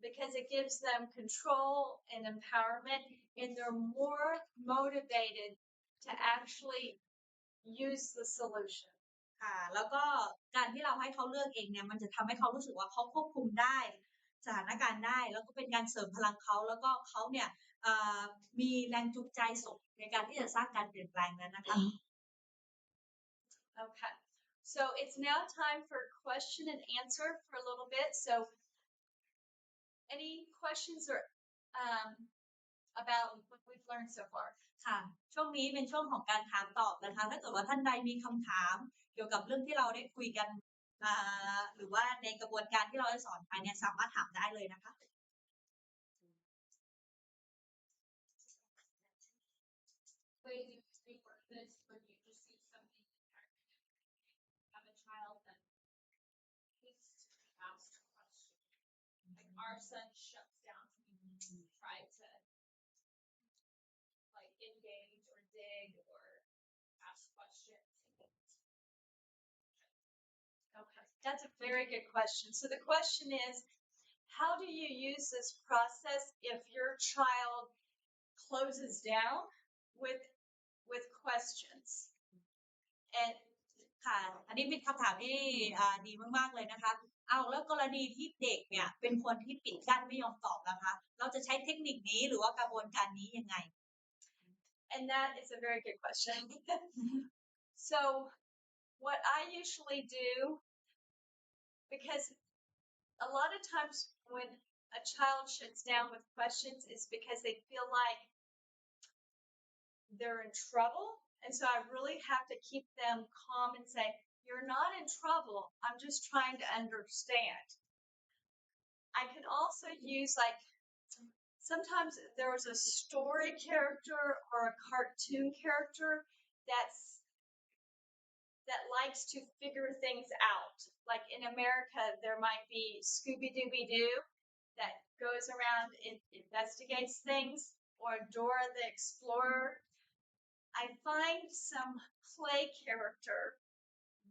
Because it gives them control and empowerment and they're more motivated to actually use the solution. ค่ะแล้วก็การที่เราให้เขาเลือกเองเนี่ยมันจะทำให้เขารู้สึกว่าเขาควบคุมได้สถานการณ์ได้แล้วก็เป็นการเสริมพลังเขาแล้วก็เขาเนี่ยมีแรงจูงใจส่งในการที่จะสร้างการเปลี่ยนแปลงนั้นนะคะ Okay. So it's now time for question and answer for a little bit. So any questions or about what we've learned so far? ค่ะช่วงนี้เป็นช่วงของการถามตอบนะคะถ้าเกิดว่าท่านใดมีคำถามเกี่ยวกับเรื่องที่เราได้คุยกันหรือว่าในกระบวนการที่เราได้สอนไปเนี่ยสามารถถามได้เลยนะคะ way do you work this when you just see something have a child that hates to ask questions? Like our son shuts down when we try to like engage or dig or ask questions. Okay, that's a very good question. So the question is, how do you use this process if your child closes down with questions? And ค่ะ อันนี้เป็นคำถามที่ดีมากๆเลยนะคะ เอาแล้วกรณีที่เด็กเนี่ยเป็นคนที่ปิดกั้นไม่ยอมตอบนะคะ เราจะใช้เทคนิคนี้หรือว่ากระบวนการนี้ยังไง And that is a very good question. So what I usually do, because a lot of times when a child shuts down with questions, is because they feel like they're in trouble. And so I really have to keep them calm and say, you're not in trouble. I'm just trying to understand. I can also use like, sometimes there's a story character or a cartoon character that likes to figure things out. Like in America, there might be Scooby-Dooby-Doo that goes around and investigates things, or Dora the Explorer. I find some play character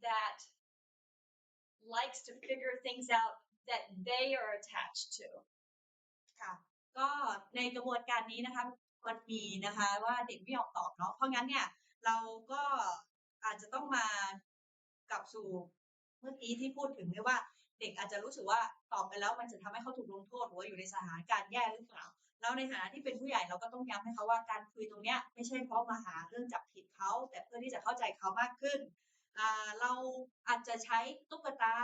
that likes to figure things out that they are attached to. ค่ะ ก็ในกระบวนการนี้นะคะมันมีนะคะว่าเด็กไม่ยอมตอบเนาะ เพราะงั้นเนี่ยเราก็อาจจะต้องมากลับสู่เมื่อกี้ที่พูดถึงด้วยว่าเด็กอาจจะรู้สึกว่าตอบไปแล้วมันจะทำให้เขาถูกลงโทษหรือว่าอยู่ในสถานการณ์แย่หรือเปล่า แล้วในฐานะที่เป็นผู้ใหญ่เราก็ต้องย้ำให้เขาว่าการคุยตรงเนี้ยไม่ใช่เพราะมาหาเรื่องจับผิดเขาแต่เพื่อที่จะเข้าใจเขามากขึ้น เราอาจจะใช้ตุ๊กตา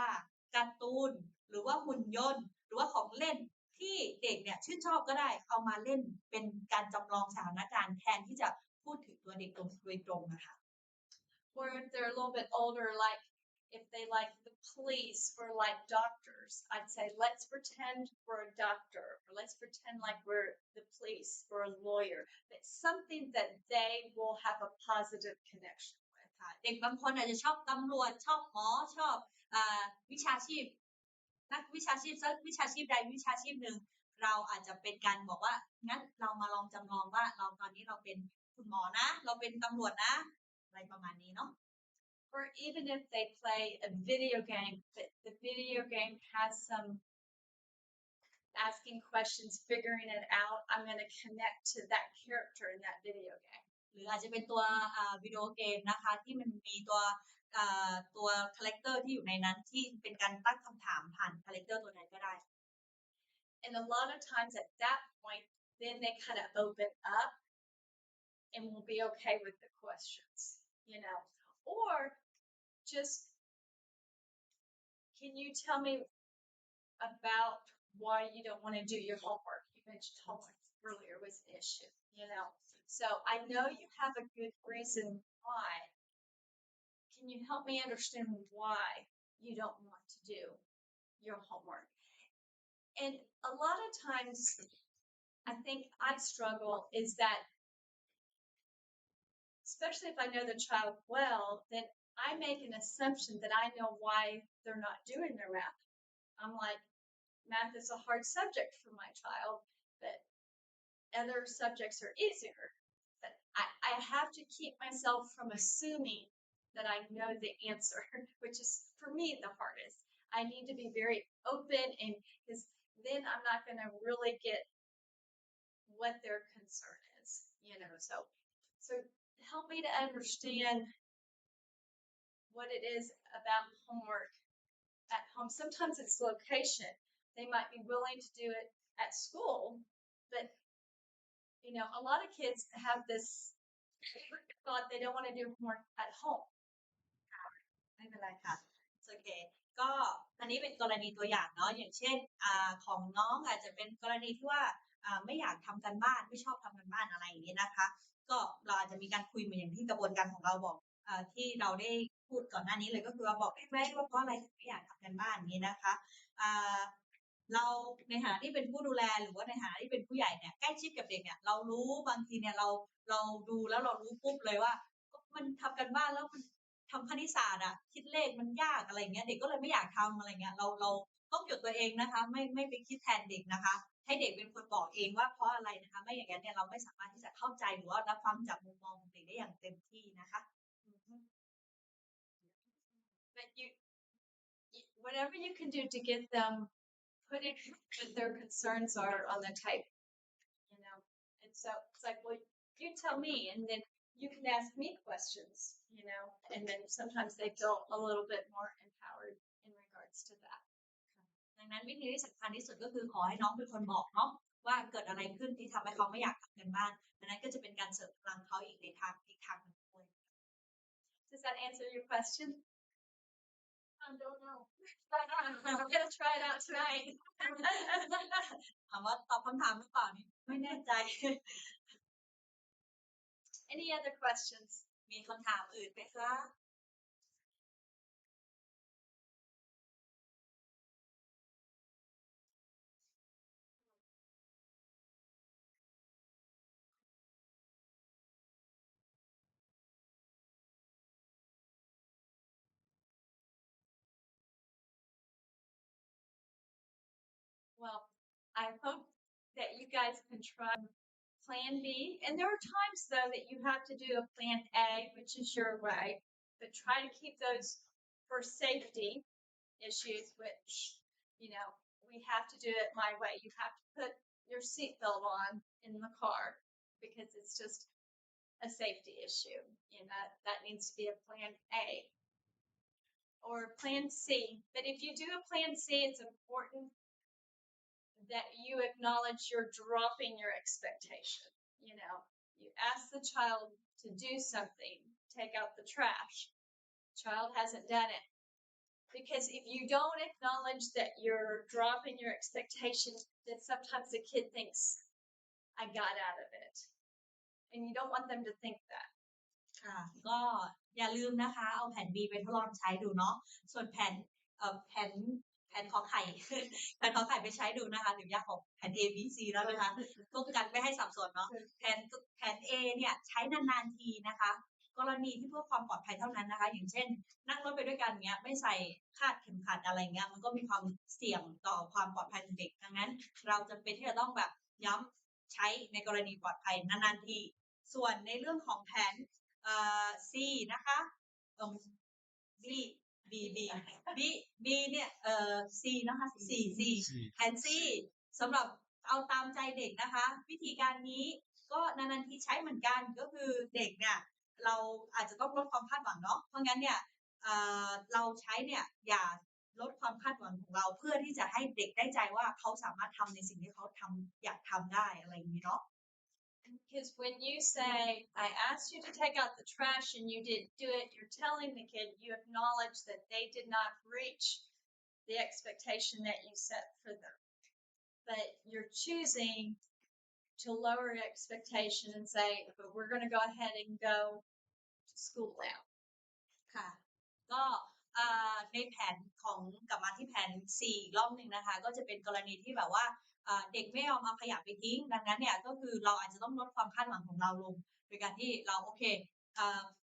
การ์ตูนหรือว่าหุ่นยนต์หรือว่าของเล่นที่เด็กเนี่ยชื่นชอบก็ได้เอามาเล่นเป็นการจำลองสถานการณ์แทนที่จะพูดถึงตัวเด็กโดยตรงนะคะ Or if they're a little bit older, like if they like the police or like doctors, I'd say, let's pretend we're a doctor, or let's pretend like we're the police or a lawyer. It's something that they will have a positive connection with. ค่ะเด็กบางคนอาจจะชอบตำรวจชอบหมอชอบวิชาชีพนักวิชาชีพสักวิชาชีพใดวิชาชีพหนึ่งเราอาจจะเป็นการบอกว่างั้นเรามาลองจำลองว่าเราตอนนี้เราเป็นคุณหมอนะเราเป็นตำรวจนะอะไรประมาณนี้เนาะ Or even if they play a video game, but the video game has some asking questions, figuring it out, I'm going to connect to that character in that video game. หรืออาจจะเป็นตัววิดีโอเกมนะคะที่มันมีตัวคาแรคเตอร์ที่อยู่ในนั้นที่เป็นการตั้งคำถามผ่านคาแรคเตอร์ตัวนั้นก็ได้ And a lot of times at that point, then they kind of open up and will be okay with the questions, you know. Or just, can you tell me about why you don't want to do your homework? You mentioned homework earlier was an issue, you know. So I know you have a good reason why. Can you help me understand why you don't want to do your homework? And a lot of times, I think I struggle is that, especially if I know the child well, then I make an assumption that I know why they're not doing their math. I'm like, math is a hard subject for my child, but other subjects are easier. But I have to keep myself from assuming that I know the answer, which is for me the hardest. I need to be very open, and because then I'm not going to really get what their concern is, you know. So help me to understand what it is about homework at home. Sometimes it's location. They might be willing to do it at school, but you know, a lot of kids have this thought they don't want to do homework at home. ไม่เป็นไรค่ะโอเคก็อันนี้เป็นกรณีตัวอย่างเนาะอย่างเช่นของน้องอาจจะเป็นกรณีที่ว่าไม่อยากทำกันบ้านไม่ชอบทำกันบ้านอะไรอย่างนี้นะคะก็เราอาจจะมีการคุยเหมือนอย่างที่กระบวนการของเราบอกที่เราได้พูดก่อนหน้านี้เลยก็คือว่าบอกได้ไหมว่าเพราะอะไรถึงไม่อยากทำกันบ้านนี้นะคะเราในฐานะที่เป็นผู้ดูแลหรือว่าในฐานะที่เป็นผู้ใหญ่เนี่ยใกล้ชิดกับเด็กเนี่ยเรารู้บางทีเนี่ยเราดูแล้วเรารู้ปุ๊บเลยว่ามันทำกันบ้านแล้วมันทำคณิตศาสตร์คิดเลขมันยากอะไรเงี้ยเด็กก็เลยไม่อยากทำอะไรเงี้ยเราต้องหยุดตัวเองนะคะไม่ไปคิดแทนเด็กนะคะให้เด็กเป็นคนบอกเองว่าเพราะอะไรนะคะไม่อย่างนั้นเนี่ยเราไม่สามารถที่จะเข้าใจหรือว่ารับฟังจากมุมมองของเด็กได้อย่างเต็มที่นะคะ But whatever you can do to get them put it what their concerns are on the tape, you know. And so it's like, well, you tell me, and then you can ask me questions, and then sometimes they feel a little bit more empowered in regards to that. ดังนั้นวิธีที่สำคัญที่สุดก็คือขอให้น้องเป็นคนบอกเนาะว่าเกิดอะไรขึ้นที่ทำให้เขาไม่อยากทำกันบ้านดังนั้นก็จะเป็นการเสริมพลังเขาอีกในทางหนึ่งด้วย Does that answer your question? I don't know. I'm gonna try it out tonight. ถามว่าตอบคำถามหรือเปล่านี่ไม่แน่ใจ Any other questions? มีคำถามอื่นไหมคะ Well, I hope that you guys can try Plan B. And there are times, though, that you have to do a Plan A, which is your way. But try to keep those for safety issues, which, we have to do it my way. You have to put your seatbelt on in the car because it's just a safety issue. That needs to be a Plan A. Or Plan C. But if you do a Plan C, it's important that you acknowledge you're dropping your expectation. You ask the child to do something, take out the trash. Child hasn't done it. Because if you don't acknowledge that you're dropping your expectation, then sometimes the kid thinks, I got out of it. And you don't want them to think that. ค่ะก็อย่าลืมนะคะเอาแผน B ไปทดลองใช้ดูเนาะส่วนแผนขอไข่ แผนขอไข่ไปใช้ดูนะคะหรือยากของแผน A B C แล้วนะคะป้องกันไม่ให้สับสนเนาะแผน A เนี่ยใช้นานๆทีนะคะกรณีที่เพื่อความปลอดภัยเท่านั้นนะคะอย่างเช่นนั่งรถไปด้วยกันเงี้ยไม่ใส่คาดเข็มขัดอะไรเงี้ยมันก็มีความเสี่ยงต่อความปลอดภัยของเด็กดังนั้นเราจะเป็นที่จะต้องแบบย้ำใช้ในกรณีปลอดภัยนานๆทีส่วนในเรื่องของแผนC นะคะB เนี่ย C นะคะ C แผน C สำหรับเอาตามใจเด็กนะคะวิธีการนี้ก็นานๆทีใช้เหมือนกันก็คือเด็กเนี่ยเราอาจจะต้องลดความคาดหวังเนาะเพราะงั้นเนี่ยเราใช้เนี่ยอย่าลดความคาดหวังของเราเพื่อที่จะให้เด็กได้ใจว่าเขาสามารถทำในสิ่งที่เขาอยากทำได้อะไรอย่างนี้เนาะBecause when you say, I asked you to take out the trash and you didn't do it, you're telling the kid you acknowledge that they did not reach the expectation that you set for them. But you're choosing to lower your expectation and say, but we're going to go ahead and go to school now. ค่ะก็ในแผนของกลับมาที่แผน4รอบหนึ่งนะคะก็จะเป็นกรณีที่แบบว่าเด็กไม่ยอมเอาขยะไปทิ้งดังนั้นเนี่ยก็คือเราอาจจะต้องลดความคาดหวังของเราลงโดยการที่เราโอเค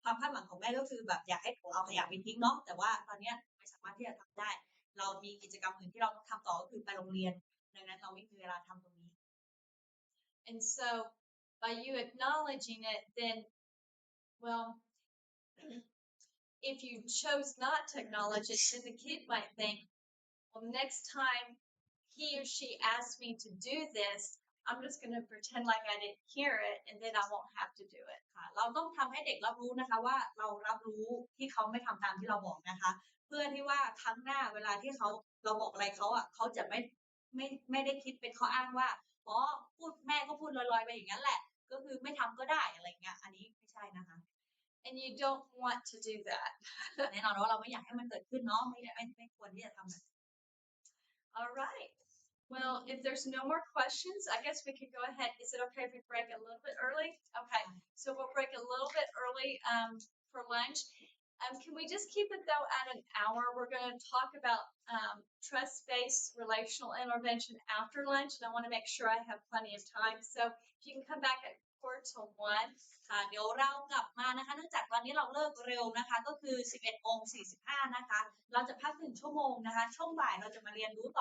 ความคาดหวังของแม่ก็คือแบบอยากให้ผมเอาขยะไปทิ้งเนาะแต่ว่าตอนนี้ไม่สามารถที่จะทำได้เรามีกิจกรรมอื่นที่เราต้องทำต่อก็คือไปโรงเรียนดังนั้นเราไม่มีเวลาทำตรงนี้ And so by you acknowledging it, then, well, if you chose not to acknowledge it, then the kid might think, well, next time he or she asks me to do this, I'm just going to pretend like I didn't hear it, and then I won't have to do it. ค่ะเราต้องทำให้เด็กรับรู้นะคะว่าเรารับรู้ที่เขาไม่ทำตามที่เราบอกนะคะเพื่อที่ว่าครั้งหน้าเวลาที่เราบอกอะไรเขาจะไม่ได้คิดเป็นข้ออ้างว่าอ๋อแม่ก็พูดลอยๆไปอย่างนั้นแหละก็คือไม่ทำก็ได้อะไรเงี้ยอันนี้ไม่ใช่นะคะ And you don't want to do that. แน่นอนว่าเราไม่อยากให้มันเกิดขึ้นเนาะไม่ควรที่จะทำแบบ All right. Well, if there's no more questions, I guess we could go ahead. Is it okay if we break a little bit early? Okay. So we'll break a little bit early for lunch. Can we just keep it, though, at an hour? We're going to talk about trust-based relational intervention after lunch, and I want to make sure I have plenty of time. So if you can come back at 4:01. ค่ะเดี๋ยวเรากลับมานะคะเนื่องจากตอนนี้เราเลิกเร็วนะคะก็คือ 11:45 นะคะเราจะพัก1 ชั่วโมงนะคะช่วงบ่ายเราจะมาเรียนรู้ต่อ